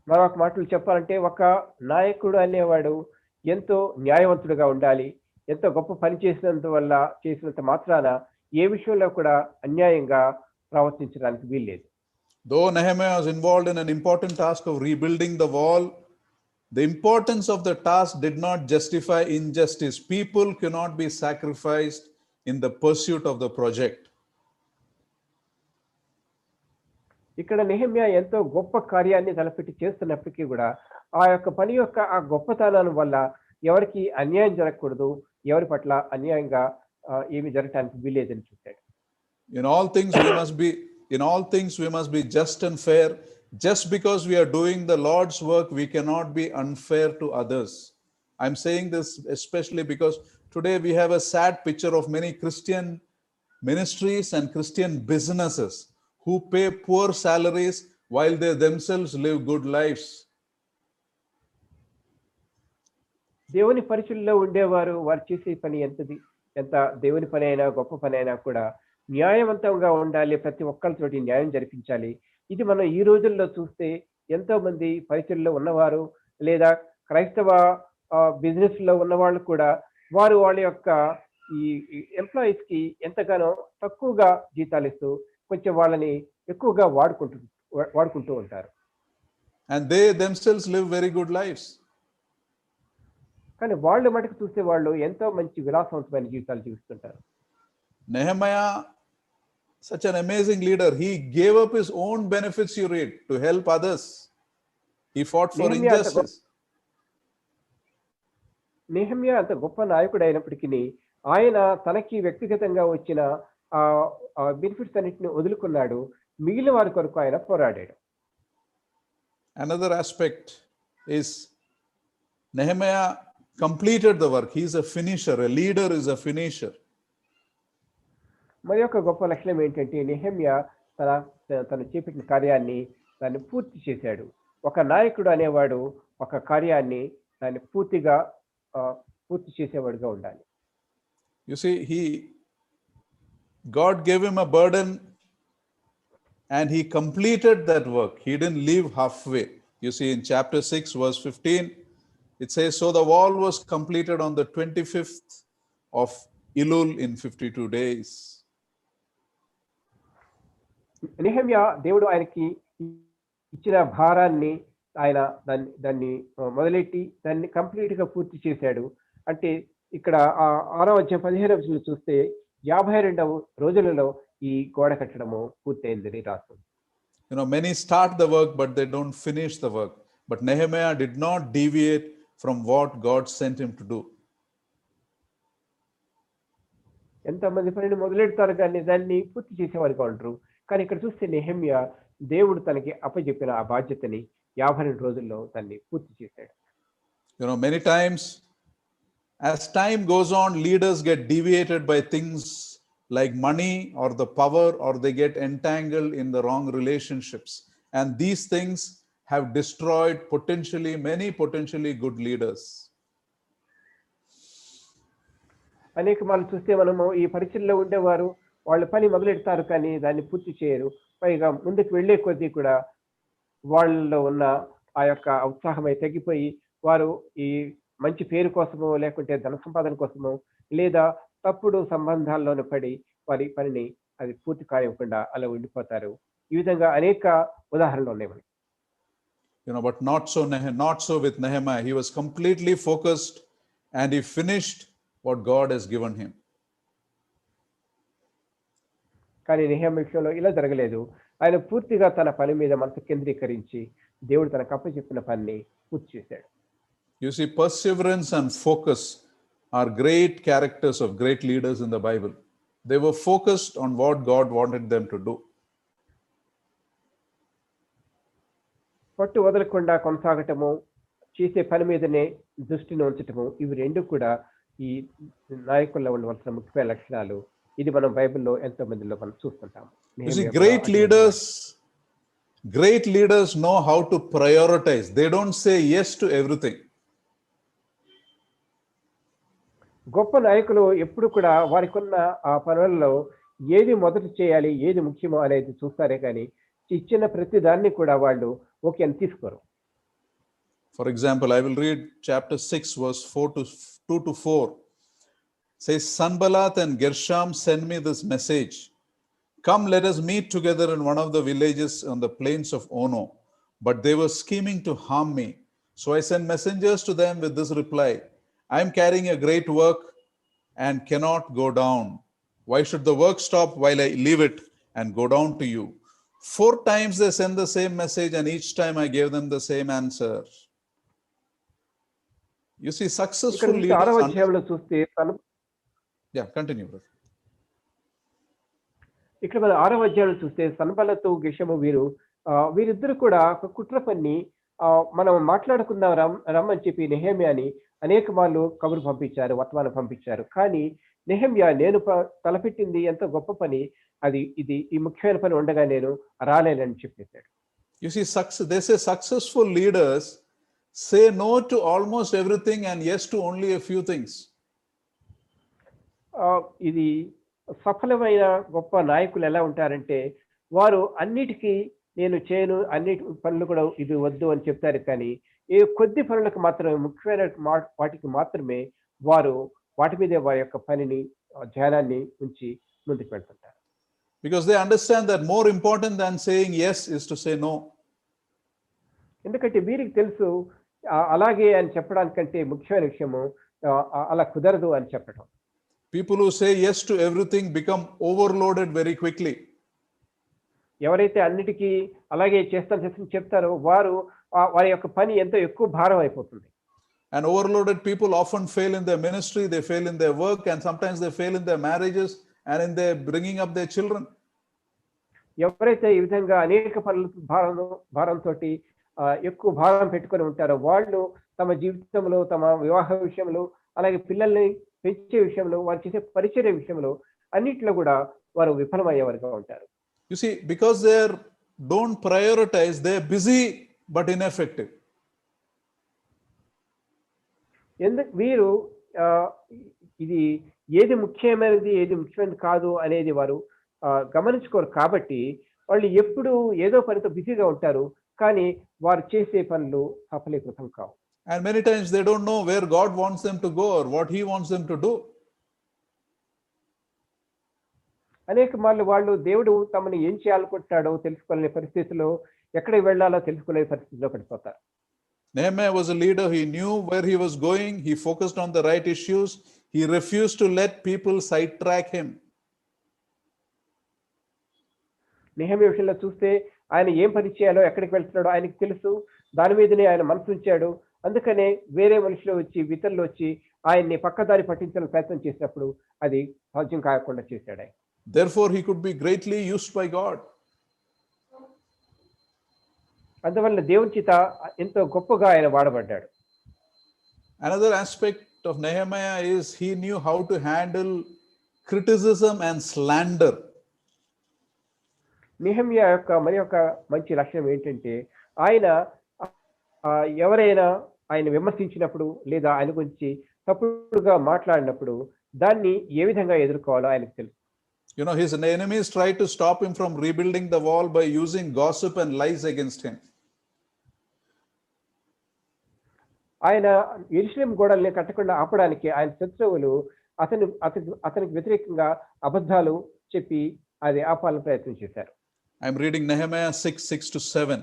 మరొక మాటలు చెప్పాలంటే ఒక నాయకుడు అనేవాడు ఎంతో న్యాయవంతుడుగా ఉండాలి. ఎంతో గొప్ప పని చేసినంత మాత్రాన ఏ విషయంలో కూడా అన్యాయంగా ప్రవర్తించడానికి వీల్లేదు. Though Nehemiah was involved in an important task of rebuilding the wall, the importance of the task did not justify injustice. People cannot be sacrificed in the pursuit of the project. ఇక్కడ నెహెమ్యా ఎంతో గొప్ప కార్యాన్ని తలపెట్టి చేస్తున్నప్పటికీ కూడా ఆ యొక్క పని యొక్క ఆ గొప్పతనం వల్ల ఎవరికి అన్యాయం జరగకూడదు, ఎవరి పట్ల అన్యాయంగా ఏమి జరగటానికి వీలేదని చూశాడు. In all things we must be just and fair. Just because we are doing the Lord's work, we cannot be unfair to others. I'm saying this especially because today we have a sad picture of many Christian ministries and Christian businesses who pay poor salaries while they themselves live good lives. దేవుని పరిచయంలో ఉండేవారు వారు చేసే పని ఎంత దేవుని పని అయినా గొప్ప పని అయినా కూడా న్యాయవంతంగా ఉండాలి. ప్రతి ఒక్కరితోటి న్యాయం జరిపించాలి. ఇది మనం ఈ రోజుల్లో చూస్తే ఎంతో మంది పరిచయంలో ఉన్నవారు లేదా క్రైస్తవ బిజినెస్ లో ఉన్నవాళ్ళు కూడా వారు వాళ్ళ యొక్క ఈ ఎంప్లాయీస్ కి ఎంతగానో తక్కువగా జీతాలు ఇస్తూ కొంచెం వాళ్ళని ఎక్కువగా వాడుకుంటూ ఉంటారు. And they themselves live very good lives. కానీ వాళ్ళు మటుకు చూస్తే వాళ్ళు ఎంతో మంచి విలాసవంతమైన జీవితాలు జీవిస్తుంటారు. Nehemiah, such an amazing leader, he gave up his own benefits, you read, to help others. He fought for injustice. Nehemiah అంత గొప్ప నాయకుడు అయినప్పటికీ ఆయన తనకి వ్యక్తిగతంగా వచ్చిన బెనిఫిట్స్ అన్నిటిని వదులుకున్నాడు. మిగిలిన వారి కొరకు ఆయన పోరాడాడు. Another aspect is Nehemiah completed the work. He is a finisher. A leader is a finisher. మరి యొక్క గొప్ప లక్షణం ఏంటంటే నెహెమ్యా తను చేపట్టిన కార్యాన్ని దాన్ని పూర్తి చేశాడు. ఒక నాయకుడు అనేవాడు ఒక కార్యాన్ని దాన్ని పూర్తి చేసేవాడుగా ఉండాలి. You see, God gave him a burden and he completed that work. He didn't leave halfway. You see, in chapter 6, verse 15, it says, so the wall was completed on the 25th of Elul in 52 days. Nehemiah దేవుడు ఆయనకి ఇచ్చిన భారాన్ని ఆయన దాన్ని మొదలెట్టి దాన్ని కంప్లీట్ గా పూర్తి చేశాడు. అంటే ఇక్కడ 6వ అధ్యాయం 15వ వచనం చూస్తే 52వ రోజులలో ఈ గోడ కట్టడము పూర్తయిందని రాస్తుంది. Many start the work but they don't finish the work. But Nehemiah did not deviate from what God sent him to do. ఎంతమంది పనిని మొదలెడతారు కానీ దాన్ని పూర్తి చేసేవారుగా ఉంటారు. కానీ ఇక్కడ చూస్తే నెహెమ్యా దేవుడు తనకి అప్పచెప్పిన ఆ బాధ్యతని 52 రోజుల్లో దాన్ని పూర్తి చేశాడు. Many times as time goes on, leaders get deviated by things like money or the power, or they get entangled in the wrong relationships. And these things have destroyed many potentially good leaders. అనేక మార్లు చూస్తే మనము ఈ పరిచయలో ఉండేవారు వాళ్ళు పని మొదలెడతారు కానీ దాన్ని పూర్తి చేయరు. పైగా ముందుకు వెళ్ళే కొద్దీ కూడా వాళ్ళలో ఉన్న ఆ యొక్క ఉత్సాహం అయి తగ్గిపోయి వారు ఈ మంచి పేరు కోసమో, లేకుంటే ధన సంపాదన కోసమో, లేదా తప్పుడు సంబంధాల్లోనే పడి వారి పనిని అది పూర్తి కానివ్వకుండా అలా ఉండిపోతారు. ఈ విధంగా అనేక ఉదాహరణలున్నాయి మనకి. But not so with Nehemiah. He was completely focused and he finished what God has given him. కానీ నెహెమ్యా విషయంలో ఇలా జరగలేదు. ఆయన పూర్తిగా తన పని మీద మనసు కేంద్రీకరించి దేవుడు తనకు అప్పచెప్పిన పనిని పూర్తి చేశాడు. You see, perseverance and focus are great characters of great leaders in the Bible. They were focused on what God wanted them to do. పట్టు వదలకుండా కొనసాగటము, చేసే పని మీదనే దృష్టిని ఉంచటము, ఇవి రెండు కూడా ఈ నాయకుల్లో ఉండవలసిన ముఖ్యమైన లక్షణాలు. ఇది మనం బైబిల్లో ఎంతో మందిలో మనం చూస్తుంటాము. You see, great leaders know how to prioritize. They don't say yes to everything. గొప్ప నాయకులు ఎప్పుడు కూడా వారికున్న ఆ పనులలో ఏది మొదట చేయాలి, ఏది ముఖ్యమో అనేది చూస్తారే కానీ ఇచ్చిన ప్రతి దాన్ని కూడా వాళ్ళు ఓకే అని తీసుకోరు. For example, I will read chapter 6 verse 2 to 4. Says, Sanballat and Gershom send me this message. Come, let us meet together in one of the villages on the plains of Ono. But they were scheming to harm me. So I sent messengers to them with this reply. I am carrying a great work and cannot go down. Why should the work stop while I leave it and go down to you? 4 times they sent the same message and each time I gave them the same answer. You see, successful leaders... Yeah, continue, brother. ఇక్కడ మనం 6వ అధ్యాయంలో చూస్తే సన్బల్లతు గెషము వీరిద్దరు కూడా ఒక కుట్ర పన్ని మనం మాట్లాడుకుందాం రమ్మని చెప్పి నెహెమ్యాని అనేక మార్లు కబురు పంపించారు, వర్తమానం పంపించారు. కానీ నెహెమ్యా నేను తలపెట్టింది ఎంత గొప్ప పని, ఇది ఈ ముఖ్యమైన పని ఉండగా నేను రాలేనని చెప్పేశాడు. You see, they say successful leaders say no to almost everything and yes to only a few things. ఇది సఫలమైన గొప్ప నాయకులు ఎలా ఉంటారంటే వారు అన్నిటికీ నేను చేయను, అన్నిటి పనులు కూడా ఇది వద్దు అని చెప్తారు. కానీ ఏ కొద్ది పనులకు మాత్రమే, ముఖ్యమైన వాటికి మాత్రమే వారు వాటి మీద వారి యొక్క పనిని, ధ్యానాన్ని ఉంచి ముందుకు వెళ్తుంటారు. Because they understand that more important than saying yes is to say no. ఎందుకంటే వీరికి తెలుసు అలాగే అని చెప్పడానికంటే ముఖ్యమైన విషయము అలా కుదరదు అని చెప్పడం. People who say yes to everything become overloaded very quickly. ఎవరైతే అన్నిటికీ అలాగే చేస్తాను చెప్తారో వారి యొక్క పని ఎంతో ఎక్కువ భారం అయిపోతుంది. And overloaded people often fail in their ministry, they fail in their work, and sometimes they fail in their marriages and in their bringing up their children. ఎవరైతే ఈ విధంగా అనేక పనుల భారంతో ఎక్కువ భారం పెట్టుకొని ఉంటారో వాళ్ళు తమ జీవితంలో, తమ వివాహ విషయంలో, అలాగే పిల్లల్ని పెంచే విషయంలో, వారు చేసే పరిచర్య విషయంలో అన్నిట్లో కూడా వారు విఫలమయ్యేవారుగా ఉంటారు. You see, because they don't prioritize, they are busy but ineffective. వీరు ఇది ఏది ముఖ్యమైనది, ఏది ముఖ్యమైనది కాదు అనేది వారు గమనించుకోరు. కాబట్టి వాళ్ళు ఎప్పుడు ఏదో పనితో బిజీగా ఉంటారు, కానీ వారు చేసే పనులు సఫలీకృతం కావు. And many times they don't know where God wants them to go or what He wants them to do. అనేక మార్లు వాళ్ళు దేవుడు తమని ఏం చేయాలనుకుంటున్నాడో తెలుసుకోలేని పరిస్థితిలో, ఎక్కడికి వెళ్ళాలో తెలుసుకోలేని పరిస్థితిలో పడిపోతారు. Nehemiah was a leader. He knew where he was going. He focused on the right issues. He refused to let people sidetrack him. Nehemiah విషయంలో చూస్తే ఆయన ఏం పని చేయాలో, ఎక్కడికి వెళ్తున్నాడో ఆయనకు తెలుసు. దాని మీదనే ఆయన మనసు ఉంచాడు. అందుకనే వేరే మనుషులు వచ్చి, ఇతరులు వచ్చి ఆయన్ని పక్కదారి పట్టించాలని ప్రయత్నం చేసినప్పుడు అది సాధ్యం కాకుండా చేశాడు ఆయన. Therefore he could be greatly used by God. అందువల్ల దేవుని చేత ఎంతో గొప్పగా ఆయన వాడబడ్డాడు. Another aspect of Nehemiah is he knew how to handle criticism and slander. Nehemiah యొక్క మరి ఒక మంచి లక్షణం ఏంటంటే ఆయన ఎవరైనా ఆయన విమర్శించినప్పుడు లేదా ఆయన గురించి తప్పుడుగా మాట్లాడినప్పుడు దాన్ని ఏ విధంగా ఎదుర్కోవాలో ఆయనకు తెలుసు. You know, his enemies tried to stop him from rebuilding the wall by using gossip and lies against him. ఆయన యెరూషలేము గోడల్ని కట్టకుండా ఆపడానికి ఆయన శత్రువులు అతనికి వ్యతిరేకంగా అబద్ధాలు చెప్పి అది ఆపాలని ప్రయత్నం చేశారు. I'm reading Nehemiah 6:6-7.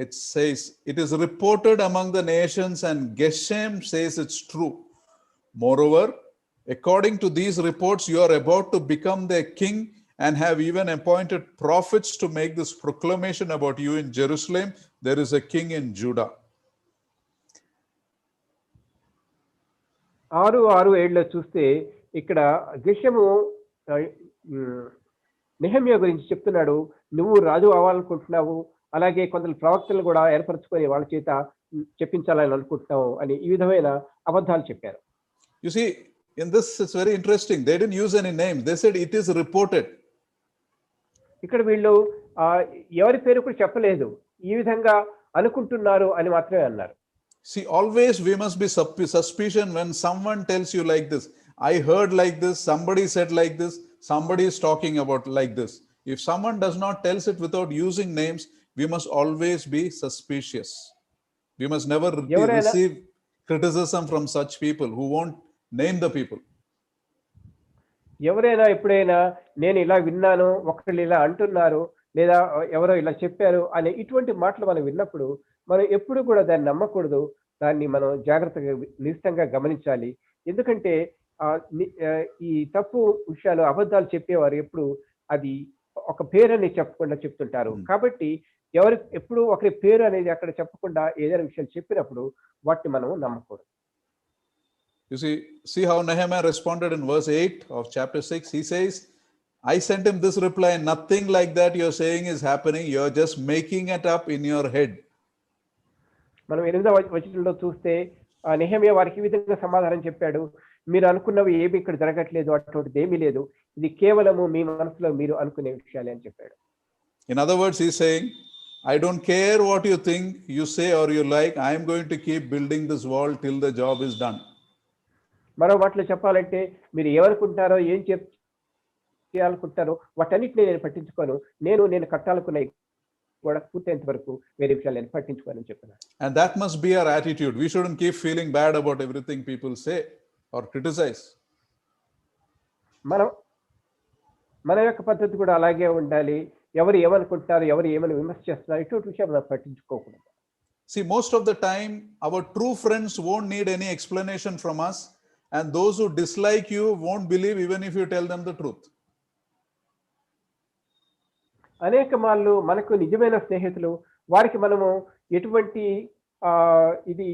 It says, "It is reported among the nations, and Geshem says it's true. Moreover, according to these reports, you are about to become their king and have even appointed prophets to make this proclamation about you in Jerusalem. There is a king in Judah." 6:6-7లో చూస్తే ఇక్కడ గెషము నెహెమ్యా గురించి చెప్తున్నాడు. నువ్వు రాజు అవ్వాలనుకుంటున్నావు, అలాగే కొందరు ప్రవక్తలు కూడా ఏర్పరచుకొని వాళ్ళ చేత చెప్పించాలని అనుకుంటున్నావు అని ఈ విధమైన అబద్ధాలు చెప్పారు. You see, in this it's very interesting. They didn't use any name. They said it is reported. ఇక్కడ వీళ్ళు ఎవరి పేరు కూడా చెప్పలేదు, ఈ విధంగా అనుకుంటున్నారు అని మాత్రమే అన్నారు. See, always we must be suspicion when someone tells you like this. I heard like this, somebody said like this, somebody is talking about like this. If someone does not tells it without using names, we must always be suspicious. We must never receive criticism from such people who won't name the people. ఎవరైనా ఎప్పుడైనా నేను ఇలా విన్నాను, ఒకళ్ళు ఇలా అంటున్నారు, లేదా ఎవరో ఇలా చెప్పారు అనే ఇటువంటి మాటలు మనం విన్నప్పుడు మనం ఎప్పుడు కూడా దాన్ని నమ్మకూడదు. దాన్ని మనం జాగ్రత్తగా నిశ్చితంగా గమనించాలి. ఎందుకంటే ఈ తప్పు విషయాలు అబద్ధాలు చెప్పేవారు ఎప్పుడు అది ఒక పేరని చెప్పకుండా చెప్తుంటారు. కాబట్టి ఎప్పుడు ఒకరి పేరు అనేది అక్కడ చెప్పకుండా ఏదైనా విషయాలు చెప్పినప్పుడు వాటిని మనం నమ్మకూడదు. You see how Nehemiah responded in verse 8 of chapter 6. He says, I sent him this reply, nothing like that you're saying is happening. You're just making it up in your head. మనం 8వ వచనంలో చూస్తే నెహెమ్యా వారికి ఈ విధంగా సమాధానం చెప్పాడు. మీరు అనుకున్నవి ఏమి ఇక్కడ జరగట్లేదు, అటువంటిది ఏమీ లేదు, ఇది కేవలము మీ మనసులో మీరు అనుకునే విషయాలే అని చెప్పాడు. In other words, he's saying, I don't care what you think, you say or you like, I am going to keep building this wall till the job is done. మరో మాటలో చెప్పాలంటే మీరు ఏమనుకుంటారో ఏం చేయాలనుకుంటారో వాటన్నిటిని నేను పట్టించుకోను, నేను కట్టాలనుకున్న కూడా పూర్తయ్యేంత వరకు వేరే విషయాలు నేను పట్టించుకోనని చెప్పాను. And that must be our attitude. We shouldn't keep feeling bad about everything people say or criticize. మన యొక్క పద్ధతి కూడా అలాగే ఉండాలి. ఎవరు ఏమనుకుంటారు, ఎవరు ఏమని విమర్శ చేస్తున్నారు, ఇటువంటి విషయం మనం పట్టించుకోకూడదు. See, most of the time our true friends won't need any explanation from us, and those who dislike you won't believe even if you tell them the truth. అనేక మార్లు మనకు నిజమైన స్నేహితులు, వారికి మనము ఎటువంటి ఇది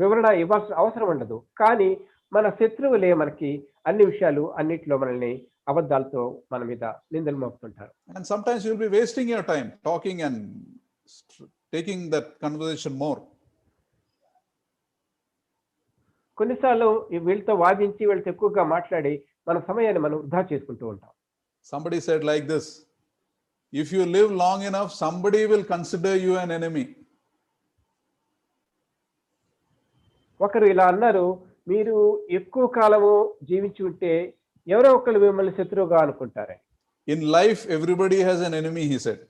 వివరణ ఇవ్వాల్సిన అవసరం ఉండదు. కానీ మన శత్రువులే మనకి అన్ని విషయాలు అన్నిటిలో మనల్ని అబద్ధాలతో మన మీద నిందలు మోపుతుంటారు. And sometimes you'll be wasting your time talking and taking that conversation more. కొన్నిసార్లు వీళ్ళతో వాదించి వీళ్ళతో ఎక్కువగా మాట్లాడి మన సమయాన్ని మనం వృధా చేసుకుంటూ ఉంటాం. Somebody said like this, if you live long enough, somebody will consider you an enemy. ఒకరు ఇలా అన్నారు, మీరు ఎక్కువ కాలము జీవించి ఉంటే ఎవరో ఒకరు మిమ్మల్ని శత్రువుగా అనుకుంటారే. In life everybody has an enemy, he said.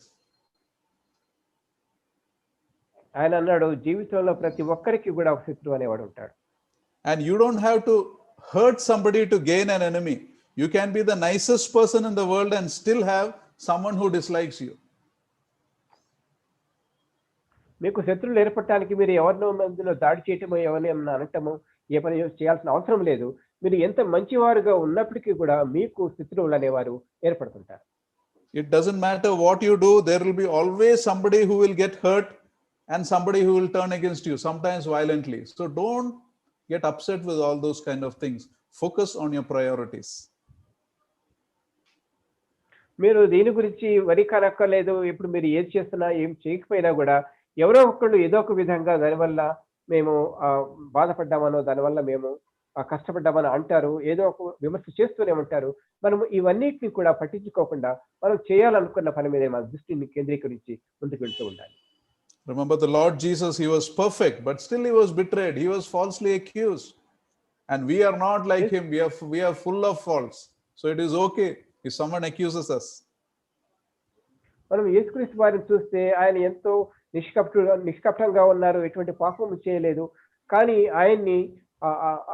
ఆయన అన్నాడు, జీవితంలో ప్రతి ఒక్కరికి కూడా ఒక శత్రువు అనేవాడు ఉంటాడు. And you don't have to hurt somebody to gain an enemy. You can be the nicest person in the world and still have someone who dislikes you. మీకు శత్రువులు ఏర్పడటానికి మీరు ఎవరినో మందిలో దాడి చేయటమో ఎవరిని అనటమో ఏ పని చేయాల్సిన అవసరం లేదు. మీరు ఎంత మంచివారుగా ఉన్నప్పటికీ కూడా మీకు శత్రువులు అనేవారు ఏర్పడుతుంటారు. It doesn't matter what you do, there will be always somebody who will get hurt and somebody who will turn against you, sometimes violently. So don't get upset with all those kind of things. Focus on your priorities. మీరు దీని గురించి వరి కానక్కర్లేదు. ఇప్పుడు మీరు ఏది చేస్తున్నా ఏం చేయకపోయినా కూడా ఎవరో ఒకళ్ళు ఏదో ఒక విధంగా దానివల్ల మేము బాధపడ్డామనో దానివల్ల మేము కష్టపడ్డామని అంటారు, ఏదో ఒక విమర్శ చేస్తూనే ఉంటారు. మనము ఇవన్నిటిని కూడా పట్టించుకోకుండా మనం చేయాలనుకున్న పని మీద మన దృష్టిని కేంద్రీకరించి ముందుకు వెళ్తూ ఉండాలి. Remember the Lord Jesus, he was perfect, but still he was betrayed. He was falsely accused. And we are not like Yes. him. We are full of faults. So it is okay if someone accuses us. మనం యేసుక్రీస్తు వారిని చూస్తే ఆయన ఎంతో నిష్కపటంగా ఉన్నారు, ఎటువంటి పాపము చేయలేదు. కానీ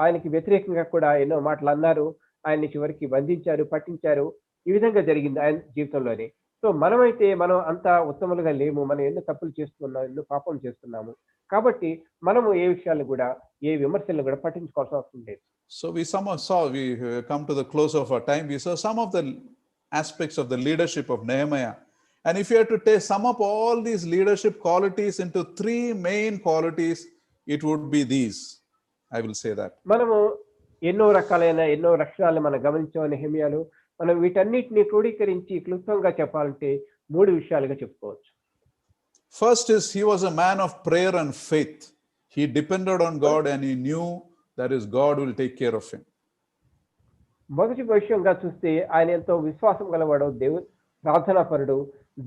ఆయనకి వ్యతిరేకంగా కూడా ఎన్నో మాటలు అన్నారు. ఆయన్ని చివరికి బంధించారు, పట్టించారు. ఈ విధంగా జరిగింది ఆయన జీవితంలోనే. సో మనమైతే మనం అంత ఉత్తములుగా లేము. మనం ఎన్నో తప్పులు చేస్తున్నాం, ఎన్నో పాపం చేస్తున్నాము. కాబట్టి మనము ఏ విషయాలను కూడా, ఏ విమర్శలను కూడా పట్టించుకోవాల్సిన అవసరం లేదు. So we come to the close of our time. We saw some of the aspects of the leadership of Nehemiah. And if you had to sum up all these leadership qualities into 3 main qualities, it would be these. I will say that. మనము ఎన్నో లక్షణాలను మనం గమనించాం నెహెమ్యాలో. మనం వీటన్నిటిని క్రోడీకరించి క్లుప్తంగా చెప్పాలంటే 3 విషయాలుగా చెప్పుకోవచ్చు. First is he was a man of prayer and faith. He depended on God and he knew that is God will take care of him. మొదటి విషయంగా చూస్తే ఆయన ఎంతో విశ్వాసం గలవాడు, ప్రార్థనాపరుడు,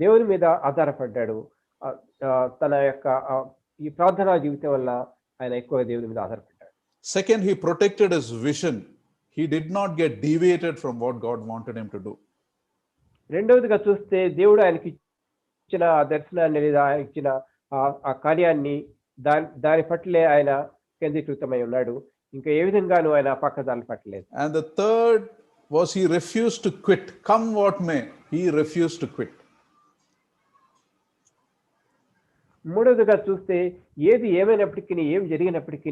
దేవుని మీద ఆధారపడ్డాడు. తన యొక్క ఈ ప్రార్థనా జీవితం వల్ల ఆయన ఎక్కువ దేవుని మీద ఆధారపడ్డాడు. Second, he protected his vision. He did not get deviated from what God wanted him to do. రెండవదిగా చూస్తే దేవుడు ఆయనకి ఇచ్చిన దర్శనాన్ని లేదా ఆయన ఇచ్చిన ఆ కార్యాన్ని దాని పట్లే ఆయన కేంద్రీకృతమై ఉన్నాడు. ఇంకా ఏ విధంగానూ ఆయన పక్కదారి పట్టలేదు. And the third was he refused to quit. Come what may, he refused to quit. మూడవదిగా చూస్తే ఏది ఏమైనప్పటికీ, ఏం జరిగినప్పటికీ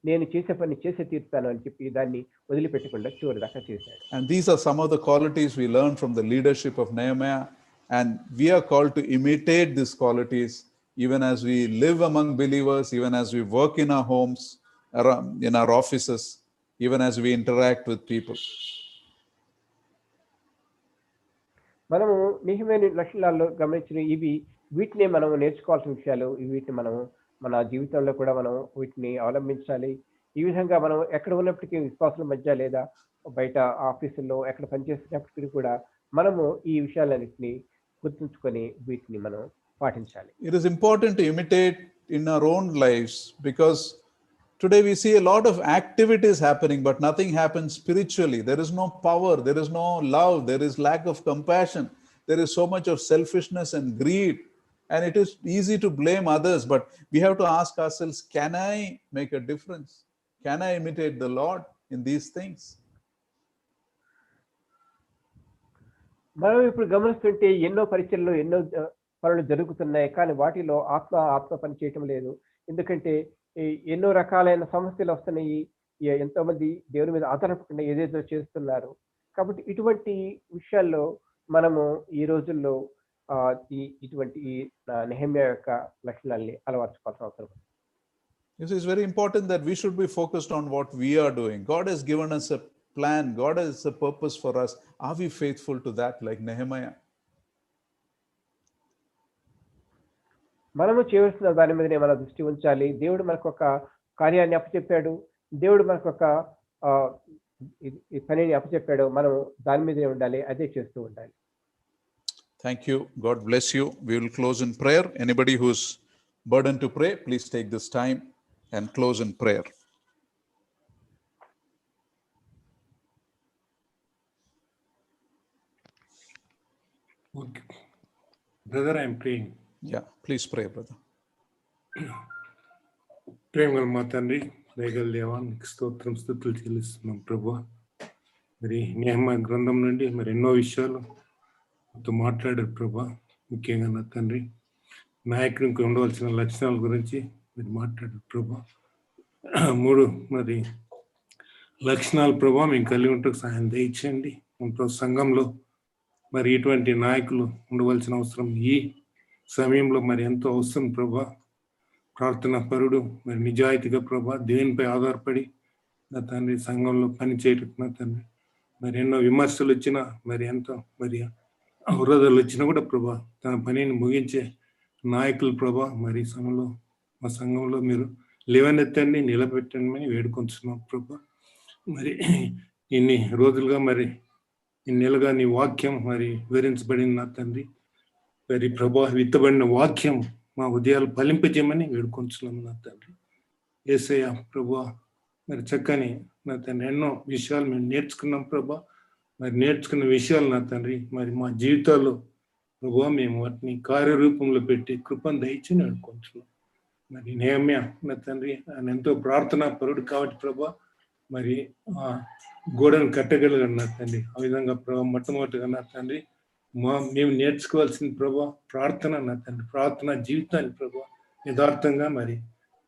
నేను చేసే పని చేసే తీరుతాను అని చెప్పి దాన్ని వదిలిపెట్టకుండా చివరి దాకా చేశాడు. And these are some of the qualities we learn from the leadership of Nehemiah, and we are called to imitate these qualities even as we live among believers, even as we work in our homes, in our offices, even as we interact with people. మనము నెహెమ్యా లక్షణాల్లో గమనించిన వీటిని మనం నేర్చుకోవాల్సిన విషయాలు. వీటిని మనం మన జీవితంలో కూడా మనం వీటిని అవలంబించాలి. ఈ విధంగా మనం ఎక్కడ ఉన్నప్పటికీ విశ్వాసుల మధ్య లేదా బయట ఆఫీసుల్లో ఎక్కడ పనిచేసేటప్పటికీ కూడా మనము ఈ విషయాలన్నింటినీ గుర్తుంచుకొని వీటిని మనం పాటించాలి. It is important to imitate in our own lives because today we see a lot of activities happening, but nothing happens spiritually. There is no power, there is no love, there is lack of compassion, there is so much of selfishness and greed, and it is easy to blame others, but we have to ask ourselves, can I make a difference? Can I imitate the Lord in these things? మనం ఇప్పుడు గమనిస్తుంటే ఎన్నో పరిచయలు, ఎన్నో పనులు జరుగుతున్నాయి. కానీ వాటిలో ఆత్మ పని చేయటం లేదు. ఎందుకంటే ఎన్నో రకాలైన సమస్యలు వస్తున్నాయి. ఎంతో మంది దేవుని మీద ఆధారపడకుండా ఏదేదో చేస్తున్నారు. కాబట్టి ఇటువంటి విషయాల్లో మనము ఈ రోజుల్లో ఇటువంటి నెహెమ్యా యొక్క లక్షణాలని అలవర్చుకోవాల్సిన అవసరం ఉంది. It's very important that we should be focused on what we are doing. God has given us a plan. God has a purpose for us. Are we faithful to that like Nehemiah? మనము చేయవలసిన దాని మీదనే మన దృష్టి ఉంచాలి. దేవుడు మనకు ఒక కార్యాన్ని అప్పచెప్పాడు. దేవుడు మనకు ఒక ఈ పనిని అప్పచెప్పాడు. మనం దాని మీదనే ఉండాలి, అదే చేస్తూ ఉండాలి. Thank you. God bless you. We will close in prayer. Anybody who's burdened to pray, please take this time and close in prayer. Okay. Brother, I am praying. Yeah, please pray, brother. ప్రేమగల మా తండ్రి, దయగల దేవా, నీకు స్తోత్రం స్తుతులు చెల్లిస్తున్నాం ప్రభువా. మరి నెహెమ్యా గ్రంథం నుండి మరి ఎన్నో విషయాలు నాతో మాట్లాడారు ప్రభా. ముఖ్యంగా నా తండ్రి నాయకునికి ఉండవలసిన లక్షణాల గురించి మీరు మాట్లాడారు ప్రభా. 3 మరి లక్షణాలు ప్రభా మేము కలిగి ఉంటూ సహాయం దయచేయండి. సంఘంలో మరి ఇటువంటి నాయకులు ఉండవలసిన అవసరం ఈ సమయంలో మరి ఎంతో అవసరం ప్రభా. ప్రార్థనా పరుడు, మరి నిజాయితీగా ప్రభా దేవునిపై ఆధారపడి నా తండ్రి సంఘంలో పని చేయటం నా తండ్రి. మరి ఎన్నో విమర్శలు వచ్చినా, మరి ఎంతో మరి అవరోధాలు వచ్చినా కూడా ప్రభా తన పనిని ముగించే నాయకులు ప్రభా మరి సమయంలో మా సంఘంలో మీరు లేవనెత్తండి, నిలబెట్టండి వేడుకొంచున్నాం ప్రభా. మరి ఇన్ని రోజులుగా మరి ఇన్నేళ్ళుగా నీ వాక్యం మరి వివరించబడింది నా తండ్రి. మరి ప్రభా విత్తబడిన వాక్యం మా ఉదయాలు ఫలింపజేయమని వేడుకొంచున్నాం నా తండ్రి. యేసయ్య ప్రభా మరి చక్కని నా తండ్రి ఎన్నో విషయాలు మేము నేర్చుకున్నాం ప్రభా. మరి నేర్చుకున్న విషయాలు నా తండ్రి మరి మా జీవితాల్లో ప్రభా మేము వాటిని కార్యరూపంలో పెట్టి కృపను దయచి నడుకుంటున్నాం. మరి నేమ్య నా తండ్రి ఆయన ఎంతో ప్రార్థనా పరుడు కాబట్టి ప్రభా మరి ఆ గోడను కట్టగలిగాడు నా తండ్రి. ఆ విధంగా ప్రభా మొట్టమొదటిగా నా తండ్రి మేము నేర్చుకోవాల్సిన ప్రభా ప్రార్థన నా తండ్రి, ప్రార్థన జీవితాన్ని ప్రభా యథార్థంగా మరి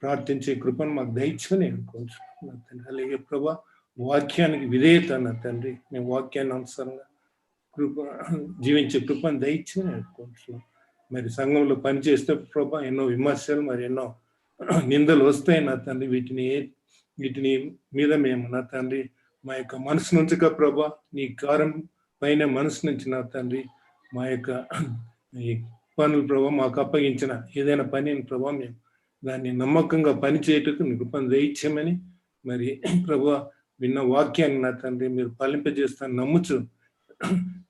ప్రార్థించే కృపను మాకు దయచుకొని అనుకుంటున్నాం నా తండ్రి. అలాగే ప్రభా వాక్యానికి విధేయత నా తండ్రి, మేము వాక్యాన్ని అనుసారంగా కృప జీవించే కృపను దయచుకొని అనుకుంటున్నాం. మరి సంఘంలో పనిచేస్తే ప్రభా ఎన్నో విమర్శలు మరి ఎన్నో నిందలు వస్తాయి నా తండ్రి. వీటిని మీద మేము నా తండ్రి మా యొక్క మనసు నుంచిగా ప్రభా నీ కారం పైన మనసు నుంచి నా తండ్రి మా యొక్క ఈ పనులు ప్రభా మాకు అప్పగించిన ఏదైనా పని ప్రభా మేము దాన్ని నమ్మకంగా పని చేయటకు నీ కృపను దయచేయమని మరి ప్రభా విన్న వాక్యాన్ని నా తండ్రి మీరు ఫలింపజేస్తాను నమ్ముచు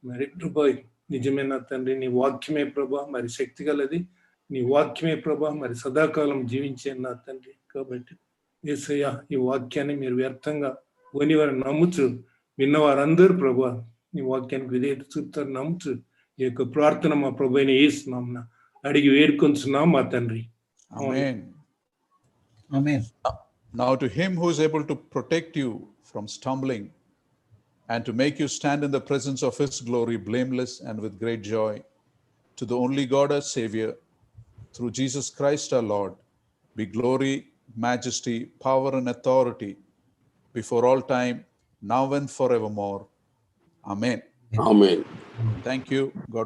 మరి ప్రభా నిజమే నా తండ్రి నీ వాక్యమే ప్రభా మరి శక్తి గలది, నీ వాక్యమే ప్రభా మరి సదాకాలం జీవించే నా తండ్రి. కాబట్టి యేసయ్య ఈ వాక్యాన్ని మీరు వ్యర్థంగా కొని వారు నమ్ముచు విన్నవారందరూ ప్రభా నీ వాక్యానికి విధేయత చూపుతారు నమ్ముచు ఈ యొక్క ప్రార్థన మా ప్రభు అయిన యేసు నామమున అడిగి వేడుకొంచున్నాం మా తండ్రి. Amen. Amen. Now to him who is able to protect you from stumbling and to make you stand in the presence of his glory blameless and with great joy, to the only God our Savior, through Jesus Christ our Lord, be glory, majesty, power and authority before all time, now and forevermore. Amen. Amen. Thank you. God